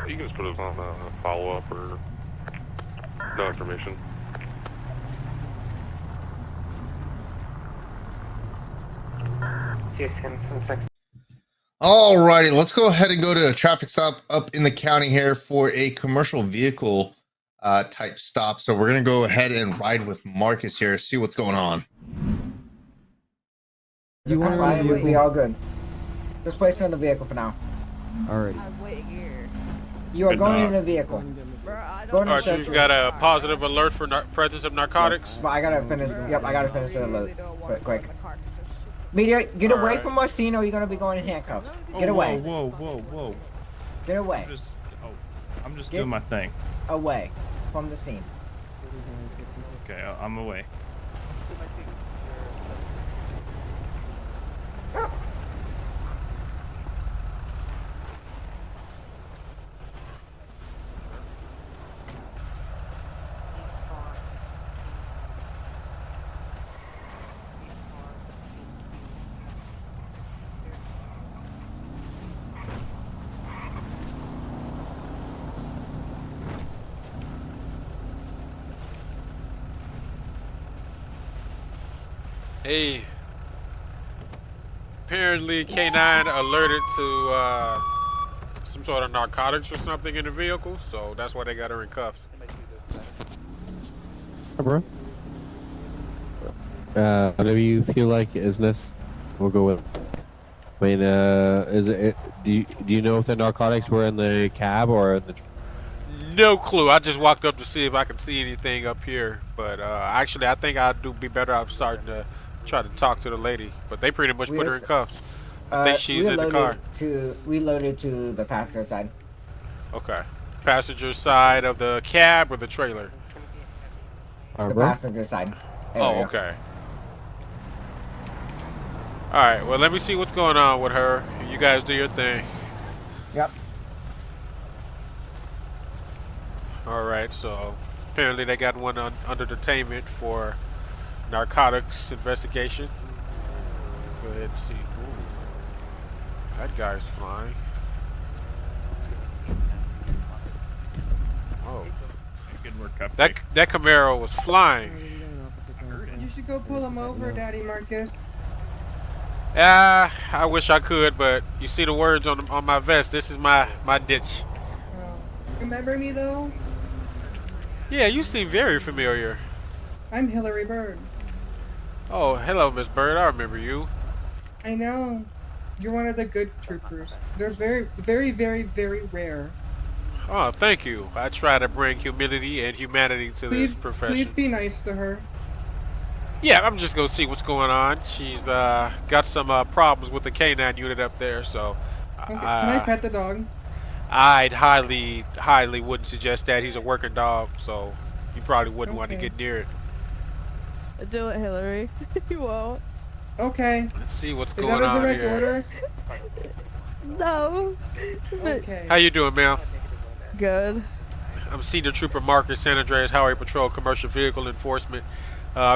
K: You can just put us on a follow-up or no information.
B: Alrighty, let's go ahead and go to a traffic stop up in the county here for a commercial vehicle type stop. So we're gonna go ahead and ride with Marcus here, see what's going on.
D: You want
S: to be all good. Just place in the vehicle for now.
D: Alrighty.
S: You are going in the vehicle.
I: Alright, so you've got a positive alert for presence of narcotics.
S: But I gotta finish. Yep, I gotta finish the alert. Quick. Media, get away from our scene, or you're gonna be going in handcuffs. Get away.
D: Whoa.
S: Get away.
D: I'm just doing my thing.
S: Away from the scene.
D: Okay, I'm away.
I: Hey, apparently K9 alerted to some sort of narcotics or something in the vehicle, so that's why they got her in cuffs.
R: Hi, bro. Whatever you feel like is this, we'll go with. I mean, do you know if the narcotics were in the cab or in the?
I: No clue. I just walked up to see if I could see anything up here, but actually, I think I'd be better off starting to try to talk to the lady. But they pretty much put her in cuffs. I think she's in the car.
S: We loaded to the passenger side.
I: Okay. Passenger side of the cab or the trailer?
S: The passenger side.
I: Oh, okay. Alright, well, let me see what's going on with her. You guys do your thing.
S: Yep.
I: Alright, so apparently they got one under detainment for narcotics investigation. Go ahead and see. Ooh, that guy's flying. Oh.
D: Good work, up.
I: That Camaro was flying.
U: You should go pull him over, Daddy Marcus.
I: I wish I could, but you see the words on my vest. This is my ditch.
U: Remember me though?
I: Yeah, you seem very familiar.
U: I'm Hillary Bird.
I: Oh, hello, Miss Bird. I remember you.
U: I know. You're one of the good troopers. There's very, very, very, very rare.
I: Oh, thank you. I try to bring humility and humanity to this profession.
U: Please be nice to her.
I: Yeah, I'm just gonna see what's going on. She's got some problems with the K9 unit up there, so.
U: Okay. Can I pet the dog?
I: I'd highly wouldn't suggest that. He's a working dog, so you probably wouldn't want to get near it.
X: Do it, Hillary. You won't.
U: Okay.
I: Let's see what's going on here.
U: Is that a direct order?
X: No.
U: Okay.
I: How you doing, ma'am?
X: Good.
I: I'm Senior Trooper Marcus, San Andreas Highway Patrol Commercial Vehicle Enforcement.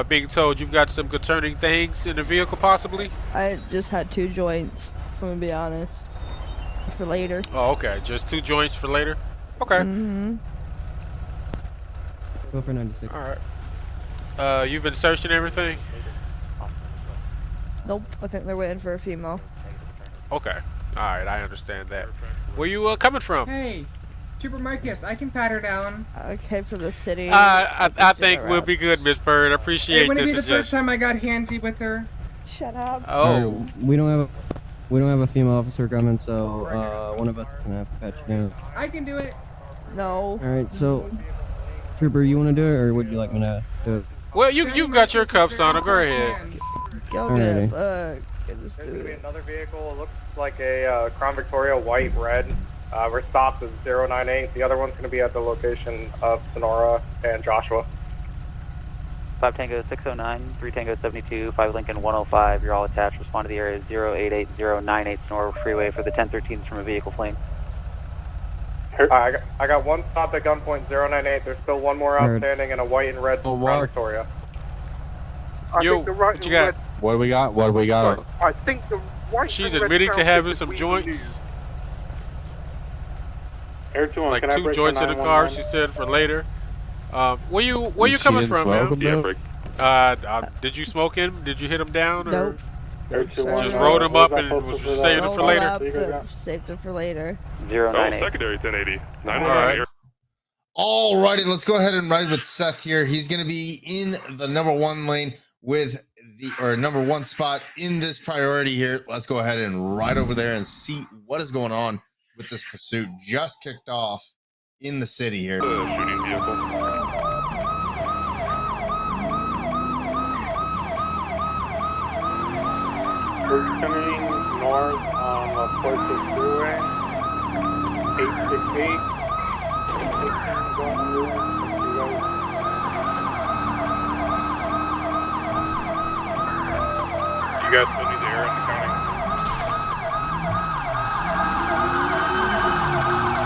I: Being told you've got some concerning things in the vehicle, possibly?
X: I just had 2 joints, I'm gonna be honest. For later.
I: Oh, okay. Just 2 joints for later? Okay.
X: Mm-hmm.
D: Go for 96.
I: Alright. You've been searching everything?
X: Nope, I think they're waiting for a female.
I: Okay. Alright, I understand that. Where you coming from?
U: Hey, Trooper Marcus, I can pat her down.
X: Okay, for the city.
I: I think we'll be good, Miss Bird. I appreciate
U: It wouldn't
I: this
U: be the first
I: suggestion.
U: time I got handsy with her.
X: Shut up.
I: Oh.
H: We don't have a female officer coming, so one of us can have to patch you down.
U: I can do it.
X: No.
H: All right, so Trooper, you want to do it, or would you like me to do it?
I: Well, you've got your cuffs on. Go ahead.
X: Go
H: Alrighty.
X: get this
V: There's gonna be
X: dude.
V: another vehicle. It looks like a Crown Victoria white red. We're stopped at 098. The other one's gonna be at the location of Sonora and Joshua.
G: 5 Tango 609, 3 Tango 72, 5 Lincoln 105. You're all attached. Respond to the area 088 098 Sonora Freeway for the 1013s from a vehicle fleeing.
V: I got one stop at gunpoint 098. There's still one more
H: Heard.
V: outstanding in a white and red Crown Victoria.
I: Yo, what you got?
R: What do we got? What do we got?
V: I think the white.
I: She's admitting to having some joints. Like 2 joints in the car, she said, for later. Where you coming from, man? Did you smoke him? Did you hit him down? Or just rolled him up and was saving him for later?
X: Saved him for later.
G: 098.
K: Secondary 1080.
I: Alright.
B: Alrighty, let's go ahead and ride with Seth here. He's going to be in the #1 lane with #1 spot in this priority here. Let's go ahead and ride over there and see what is going on with this pursuit. Just kicked off in the city here.
K: Shooting vehicle.
V: We're coming north on the Portsmouth Freeway. 868. 816 going through.
K: You guys still need the air in the county?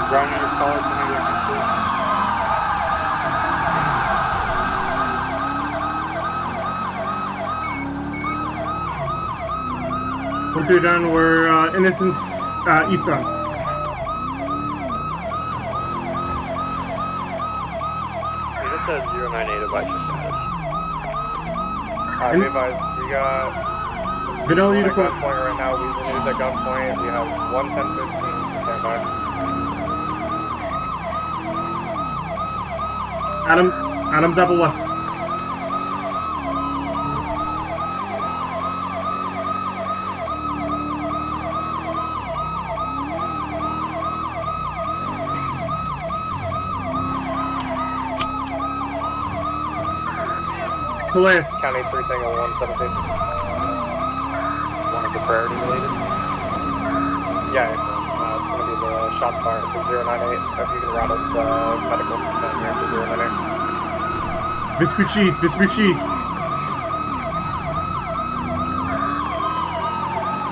V: Ground unit calls to me.
Q: We're through done. We're Innocence eastbound.
V: We just said 098 advice your status. Alright, we advise. We got
Q: Vanilla
V: at
Q: unicorn.
V: gunpoint right now. We renewed at gunpoint. We have 11015 to stand by.
Q: Adams Apple West. Police.
V: County 3 Tango 117. One of the priority related? Yeah, it's going to be the shot fire for 098. If you can route us medical down here to 098.
Q: Vespucci's.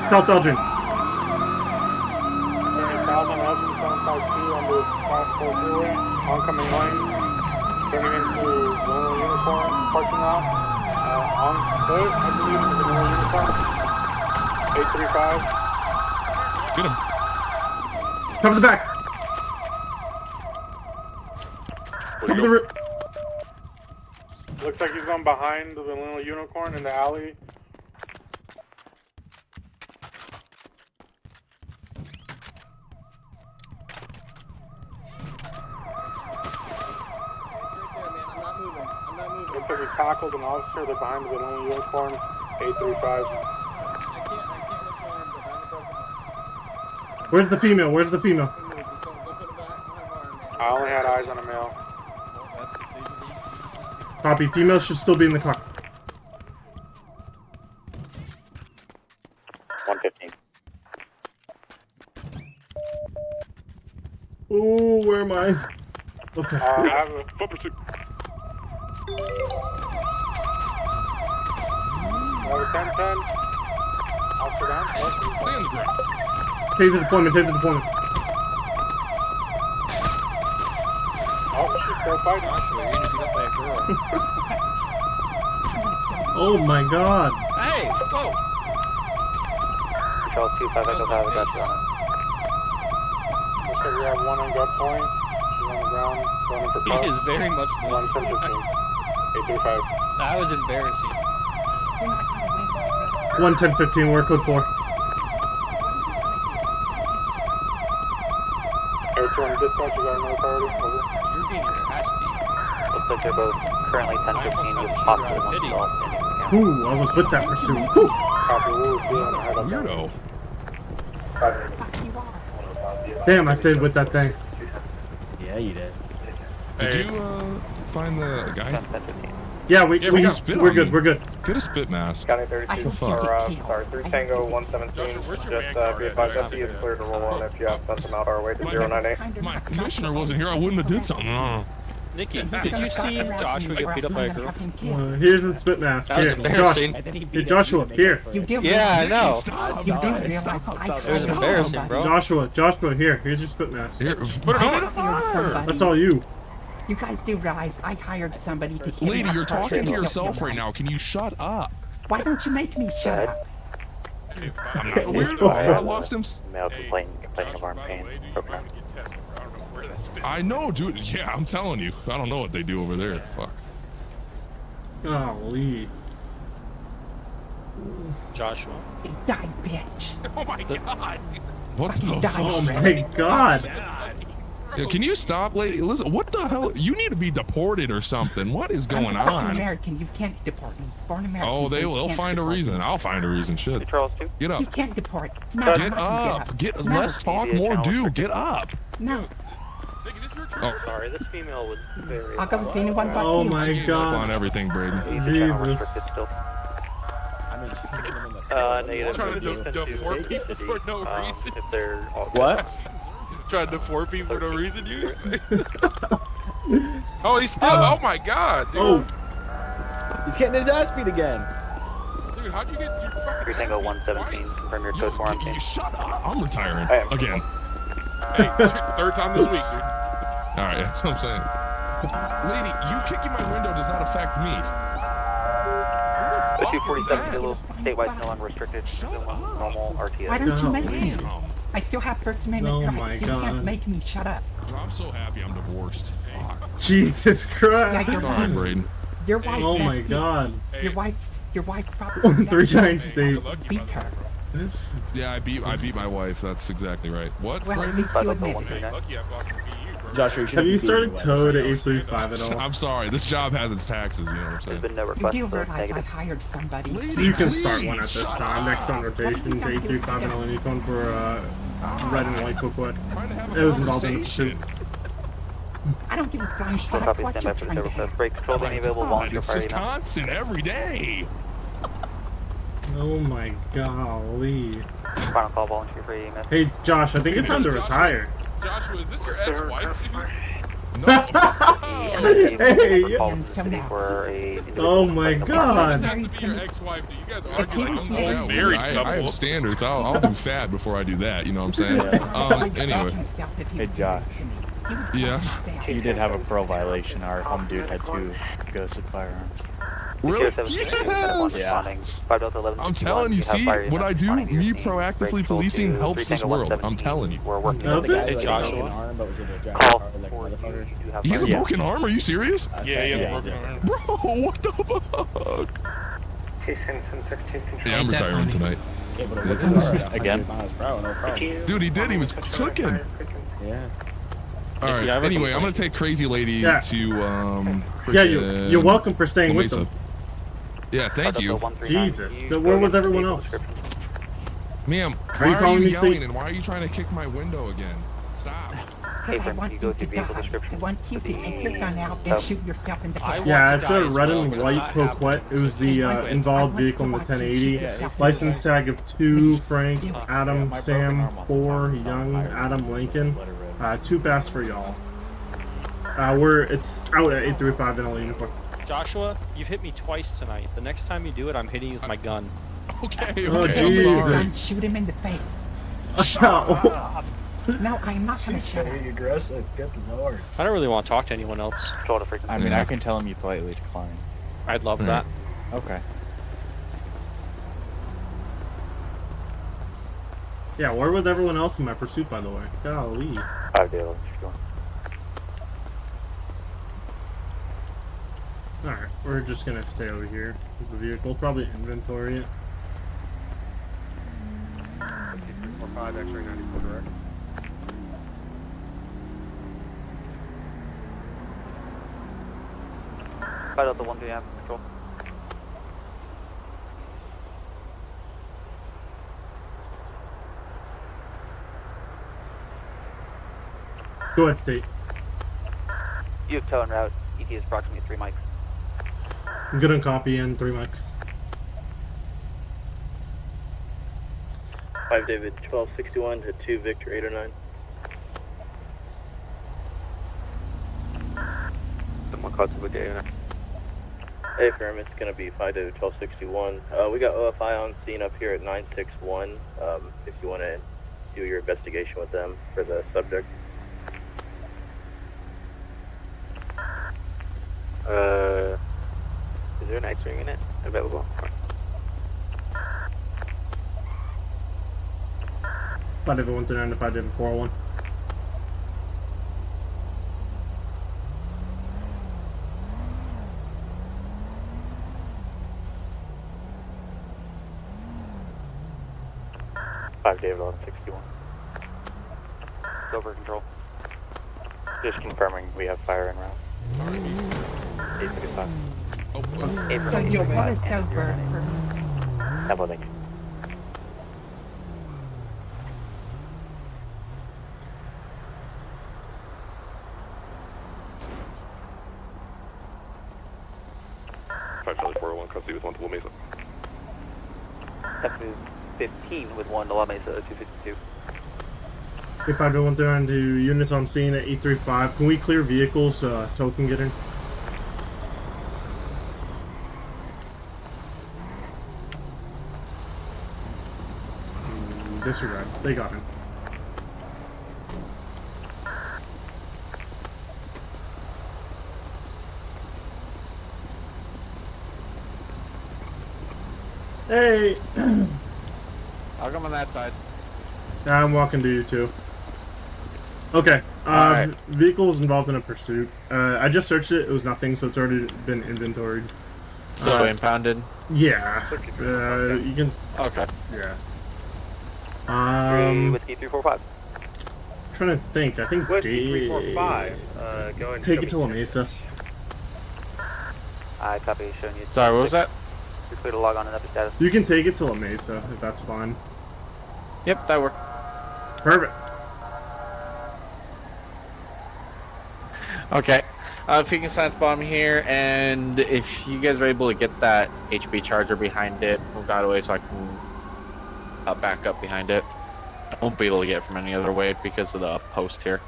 Q: South Elgin.
V: 30,000 752 on the Constable Freeway. Oncoming lane. Turning into Vanilla Unicorn parking lot. On foot, I believe, is Vanilla Unicorn. 835.
K: Get him.
Q: Cover the back. Cover the
V: Looks like he's going behind the Vanilla Unicorn in the alley. Looks like he tackled an officer. They're behind the Vanilla Unicorn. 835.
Q: Where's the female?
V: I only had eyes on a male.
Q: Copy. Female should still be in the car.
V: 115.
Q: Oh, where am I? Okay.
V: I have a foot pursuit. I have a 1010. Officer down. Stay on the ground.
Q: Taser deployment.
V: Oh, she's still fighting.
Q: Oh my god.
I: Hey, whoa.
G: Control 25 Echo 5, I got you on it.
V: Looks like we have one on gunpoint. She's on the ground, running for
F: He
V: cover.
F: is very much
V: 11015. 835.
A: That was embarrassing.
Q: 11015, where code 4?
V: Air 2 dispatch, you got no authority? Over.
A: You're getting your ass beat.
G: Looks like they're both currently 1015 with possibly one adult.
Q: Ooh, I was with that pursuit. Ooh.
V: Copy, we'll be on the head up.
L: Weirdo.
Q: Damn, I stayed with that thing.
C: Yeah, you did.
L: Did you find the guy?
Q: Yeah, we're good, we're good.
L: Get a spit mask.
V: County 32,
L: The fuck?
V: sorry, 3 Tango 117, just be advised that he is clear to roll on if you have sent him out our way to 098.
L: My commissioner wasn't here. I wouldn't have did something.
A: Nikki, did you see Joshua get beat up by a girl?
Q: Here's the spit mask.
A: That was
Q: Here,
A: embarrassing.
Q: Josh. Hey, Joshua, here.
A: Yeah, I know.
Q: It
A: was embarrassing, bro.
Q: Joshua, here. Here's your spit mask.
L: Here, put it on.
Q: That's all you.
N: You guys do realize I hired somebody to kill
L: Lady,
N: me.
L: you're talking to yourself right now. Can you shut up?
N: Why don't you make me shut up?
L: I'm not a weirdo. I lost him.
G: Male complaining of arm pain. Okay.
L: I know, dude. Yeah, I'm telling you. I don't know what they do over there. Fuck.
Q: Golly.
A: Joshua.
N: He died, bitch.
L: Oh my god. What the fuck?
Q: Oh my god.
L: Yeah, can you stop, lady? Listen, what the hell? You need to be deported or something. What is going
N: I'm
L: on?
N: American. You can't deport me. Born American.
L: Oh, they'll find a reason. I'll find a reason. Shit. Get up.
N: You can't deport. No,
L: Get up. Get less talk, more do. Get up.
N: No.
L: Oh.
P: Sorry, this female was very.
N: I'll go with anyone but
Q: Oh
N: you.
Q: my
L: Up
Q: god.
L: on everything, Braden.
Q: Jesus.
P: Negative.
I: Trying to deport people for no reason.
P: If they're all
C: What?
I: Trying to deport people for no reason, you. Oh, he's still. Oh my god. Dude.
Q: Oh.
C: He's getting his ass beat again.
I: Dude, how'd you get your fucking.
G: 3 Tango 117, confirm your code 4 on team.
L: Shut up. I'm retiring. Again.
I: Hey, third time this week, dude.
L: Alright, that's what I'm saying. Lady, you kicking my window does not affect me.
G: The 247 Zulu, statewide no longer restricted. Normal RTA.
N: Why don't you make me? I still have First Amendment
Q: Oh my
N: rights. You
Q: God.
N: can't make me shut up.
L: I'm so happy I'm divorced. Fuck.
Q: Jesus Christ.
N: Yeah,
L: It's alright, Braden.
N: Your wife.
Q: Oh my god.
N: Your wife probably.
Q: 3 times state.
N: Beat her.
Q: This.
L: Yeah, I beat my wife. That's exactly right. What,
N: Well, at
L: Braden?
N: least you admit it.
I: Lucky I bought your BU, bro.
C: Joshua, you should
Q: Have you started Toad at 835 at all?
L: I'm sorry. This job has its taxes. You know what I'm
G: There's
L: saying?
G: been no
N: You
G: request
N: do
G: for
N: realize I
G: negative.
N: hired somebody.
Q: You can start one at this time. Next on rotation to 835 and only need one for red and white coquette. It was involved in the pursuit.
N: I don't give a flying
G: Still
N: fuck
G: copy,
N: what
G: stand
N: you're
G: by for the
N: trying to
G: service
N: have.
G: test. Break control, any available
L: God,
G: volunteer
L: it's
G: fire
L: just
G: unit.
L: constant every day.
Q: Oh my golly.
G: Final call, volunteer for EMS.
Q: Hey Josh, I think it's time to retire.
I: Joshua, is this your ex-wife?
Q: Hey!
G: For a
Q: Oh my
I: It doesn't
Q: god.
I: have to be your ex-wife, dude. You guys argue like I'm
L: Yeah,
I: a married
L: I
I: couple.
L: have standards. I'll do fat before I do that. You know what I'm saying? Anyway.
N: Hey
T: Josh.
L: Yeah.
T: You did have a parole violation. Our home dude had 2 ghosted firearms.
L: Really? Yes! I'm telling you, see, what I do, me proactively policing helps this world. I'm telling you.
Q: Does it?
A: Hey, Joshua.
L: He has a broken arm? Are you serious?
I: Yeah, he has a broken arm.
L: Bro, what the fuck? Yeah, I'm retiring tonight.
T: Again?
L: Dude, he did. He was cooking.
C: Yeah.
L: All right. Anyway, I'm gonna take Crazy Lady to
Q: Yeah, you're welcome for staying with them.
L: Yeah, thank you.
Q: Jesus, where was everyone else?
L: Ma'am,
Q: Are you
L: why are
Q: calling
L: you
Q: me
L: yelling
Q: sleep?
L: and why are you trying to kick my window again? Stop.
N: Because I want you to die. I want you to take your gun out and shoot yourself in the head.
Q: Yeah, it's a red and white coquette. It was the involved vehicle in the 1080. License tag of 2 Frank, Adam, Sam, 4 Young, Adam Lincoln. 2 pass for y'all. It's out at 835 in a uniform.
A: Joshua, you've hit me twice tonight. The next time you do it, I'm hitting you with my gun.
L: Okay,
Q: Oh,
L: I'm sorry.
N: Shoot him in the face.
Q: Oh.
N: No, I'm not gonna shut up.
W: aggressive. Good lord.
A: I don't really want to talk to anyone else.
T: I mean, I can tell him you politely decline.
A: I'd love that.
T: Okay.
Q: Yeah, where was everyone else in my pursuit, by the way? Golly. Alright, we're just gonna stay over here with the vehicle. Probably inventory it.
E: 5345, X-ray 94 direct.
G: Fight out the 1 3 control.
Q: Go ahead, State.
G: You have tow en route. ET is approximately 3 mics.
Q: I'm good on copy and 3 mics.
P: 5 David 1261 to 2 Victor 809.
G: Someone caught to the gate.
P: Hey firm, it's gonna be 5 David 1261. We got OFI on scene up here at 961. If you want to do your investigation with them for the subject.
F: Is there an X-ray unit available?
Q: 5 David 139 to 5 David 401.
P: David 1161.
G: Over control.
P: Just confirming we have fire en route. 855.
N: So you want to sober for me.
P: Double thank you.
K: Charlie 401, custody with 1 to La Mesa.
G: Step 15 with 1 to La Mesa 252.
Q: Okay, 5 David 139 to units on scene at 835. Can we clear vehicles so tow can get in? Disregard. They got him. Hey!
R: I'll come on that side.
Q: I'm walking to you too. Okay.
R: Alright.
Q: Vehicles involved in a pursuit. I just searched it. It was nothing, so it's already been inventoried.
R: So impounded?
Q: Yeah. You can.
R: Okay.
Q: Yeah.
G: 3 Whiskey 345.
Q: Trying to think. I think
E: Whiskey 345. Go ahead and
Q: take
E: show
Q: it to
E: me
Q: La Mesa.
G: I copy, showing you.
R: Sorry, what was that?
G: You're clear to log on and update status.
Q: You can take it to La Mesa if that's fine.
R: Yep, that worked.
Q: Perfect.
R: Okay. If you can science bomb here, and if you guys are able to get that HB charger behind it, move out of the way so I can back up behind it. I won't be able to get it from any other way because of the post here.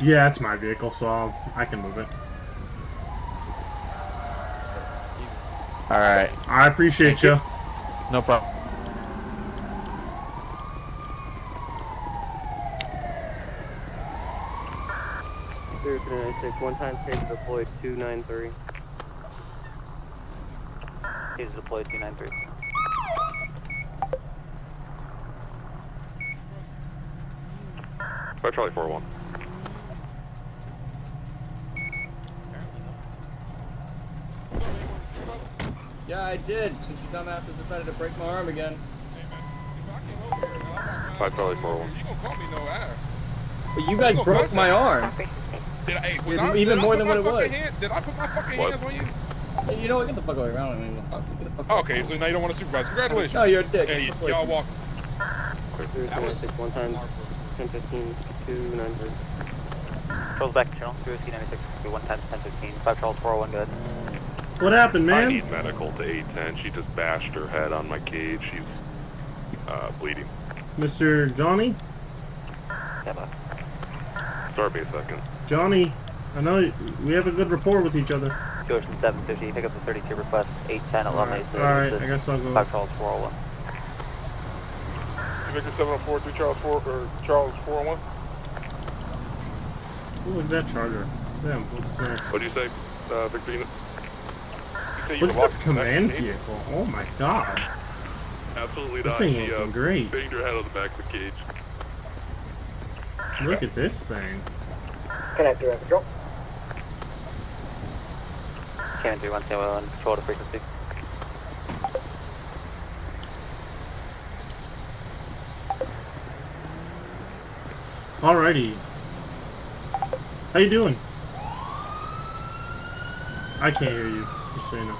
Q: Yeah, it's my vehicle, so I can move it.
R: Alright.
Q: I appreciate you.
R: No problem.
P: One time stage deployed 293.
G: He's deployed 293.
K: Five Charlie 401.
H: Yeah, I did, since you dumbasses decided to break my arm again.
K: 5 Charlie 401.
E: You gonna call me no ass.
H: But you guys broke my arm. Even more than what it was.
E: Did I put my fucking hands on you?
H: You know what? Get the fuck away. I don't even fuck. Get the fuck away.
E: Okay, so now you don't want to supervise. Congratulations.
H: No, you're a dick.
E: Hey, y'all walk.
P: One time 1015 293.
G: Charles back to channel. 296. 110 1015. 5 Charles 401. Good.
Q: What happened, man?
K: I need medical to 810. She just bashed her head on my cage. She's bleeding.
Q: Mr. Johnny?
K: Sorry, be a second.
Q: Johnny, I know we have a good rapport with each other.
G: George 750. Pick up the 32 request. 810 at La Mesa.
Q: Alright, I guess I'll go.
G: 5 Charles 401.
E: Victor 704 3 Charles 401.
Q: Ooh, look at that charger. Damn, what's next?
K: What do you say, Victor?
Q: Look at this command vehicle. Oh my god.
K: Absolutely
Q: This
K: not.
Q: thing
K: She
Q: looking great.
K: banged her head on the back of the cage.
Q: Look at this thing.
S: Connect direct control.
G: Cannon 3171, control to frequency.
Q: Alrighty. How you doing? I can't hear you, just so you know.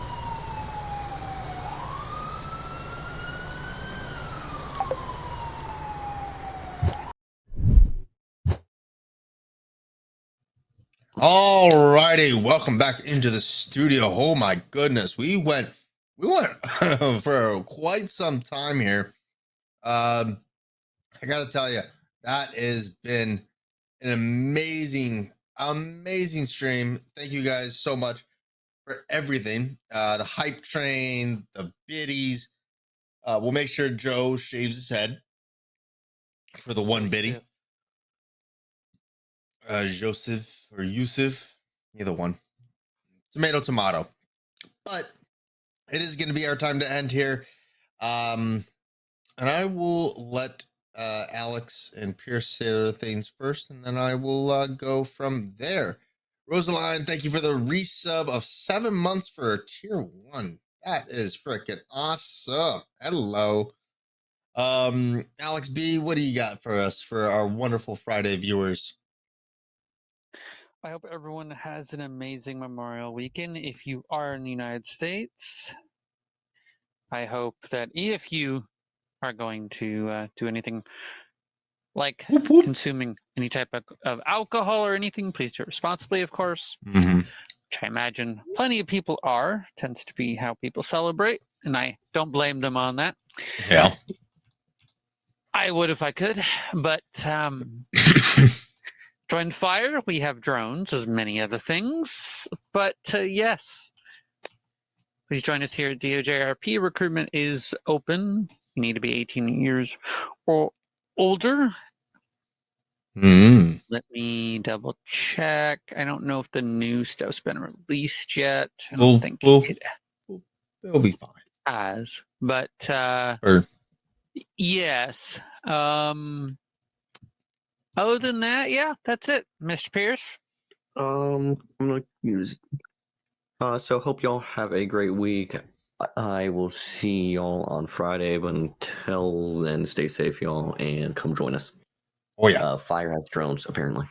B: Alrighty, welcome back into the studio. Oh my goodness, we went for quite some time here. I gotta tell you, that has been an amazing stream. Thank you guys so much for everything. The hype train, the biddies. We'll make sure Joe shaves his head for the one biddy. Joseph or Yusuf, either one. Tomato. But it is going to be our time to end here. And I will let Alex and Pierce say other things first, and then I will go from there. Rosaline, thank you for the resub of 7 months for tier 1. That is freaking awesome. Hello. Alex B, what do you got for us for our wonderful Friday viewers?
D: I hope everyone has an amazing Memorial Weekend. If you are in the United States, I hope that if you are going to do anything like consuming any type of alcohol or anything, please do it responsibly, of course. Which I imagine plenty of people are. Tends to be how people celebrate, and I don't blame them on that.
B: Yeah.
D: I would if I could, but join fire. We have drones, as many other things. But yes, please join us here at DoJRP. Recruitment is open. You need to be 18 years or older. Let me double check. I don't know if the new stuff's been released yet. I don't think
B: it'll be fine.
D: Has, but yes. Other than that, yeah, that's it, Mr. Pierce.
J: I'm gonna use. So hope y'all have a great week. I will see y'all on Friday, but until then, stay safe, y'all, and come join us.
B: Oh yeah.
J: Fire has drones, apparently.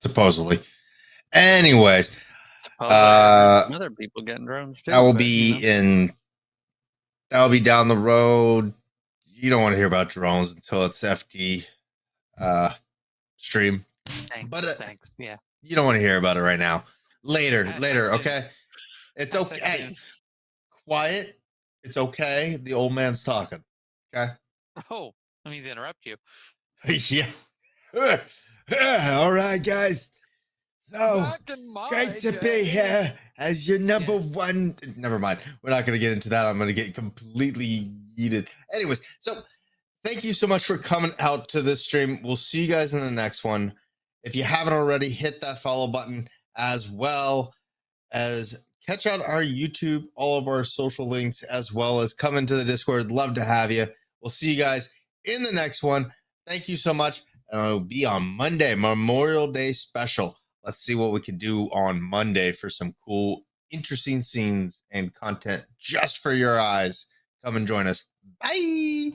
B: Supposedly. Anyways,
D: Other people getting drones too.
B: That will be down the road. You don't want to hear about drones until it's FD stream.
D: Thanks. Yeah.
B: You don't want to hear about it right now. Later, okay? It's okay. Hey, quiet. It's okay. The old man's talking. Okay?
D: Oh, that means interrupt you.
B: Yeah. All right, guys. So great to be here as your number one. Never mind. We're not going to get into that. I'm going to get completely yeeted. Anyways, so thank you so much for coming out to this stream. We'll see you guys in the next one. If you haven't already, hit that follow button, as well as catch out our YouTube, all of our social links, as well as come into the Discord. Love to have you. We'll see you guys in the next one. Thank you so much. And it'll be on Monday, Memorial Day special. Let's see what we can do on Monday for some cool, interesting scenes and content just for your eyes. Come and join us. Bye.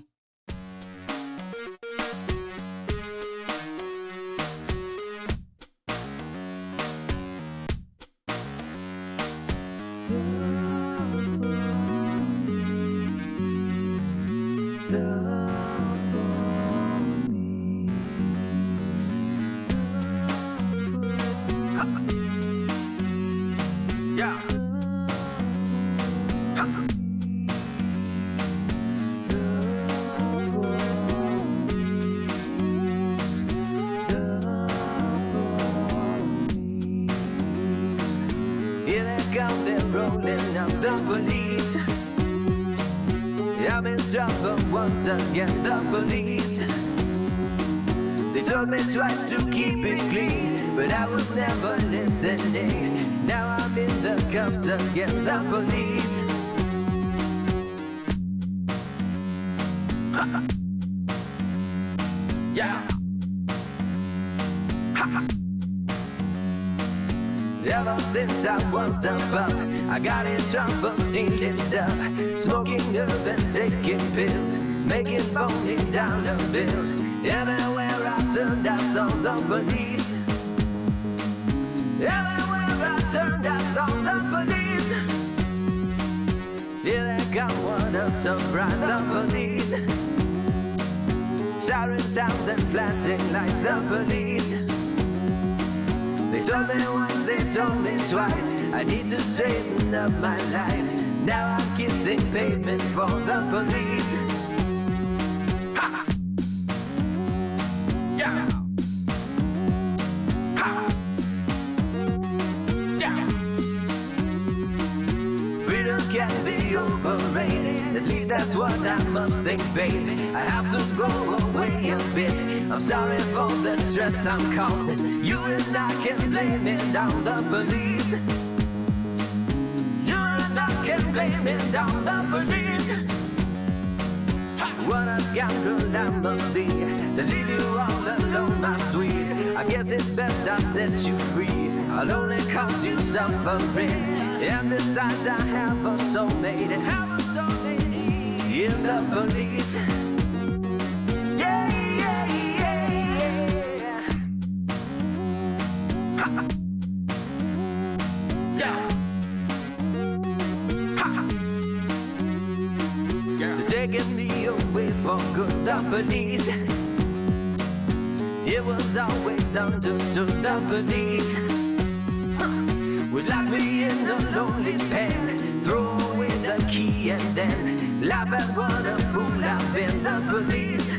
M: Once again, the police, they told me twice to keep it clean, but I was never listening. Now I'm in the cuffs again, the police. Yeah. Ever since I was a pup, I got in trouble stealing stuff, smoking herb and taking pills, making phony dollar bills. Everywhere I turned, I saw the police. Everywhere I turned, I saw the police. Here they come, what a surprise, the police. Siren sounds and flashing lights, the police. They told me once, they told me twice, I need to straighten up my life. Now I'm kissing pavement for the police. Ha! Yeah! Ha! Yeah! Freedom can be overrated, at least that's what I must think, baby. I have to go away a bit. I'm sorry for the stress I'm causing. You and I can blame it on the police. You and I can blame it on the police. What a scoundrel I must be to leave you all alone, my sweet. I guess it's best I set you free. I'll only cause you suffering. And besides, I have a soulmate. In the police. Yeah, yeah, yeah, yeah. Ha. Yeah. Ha. Yeah. They're taking me away for good, the police. It was always understood, the police would lock me in a lonely pen, throw away the key and then laugh at what a fool I've been, the police.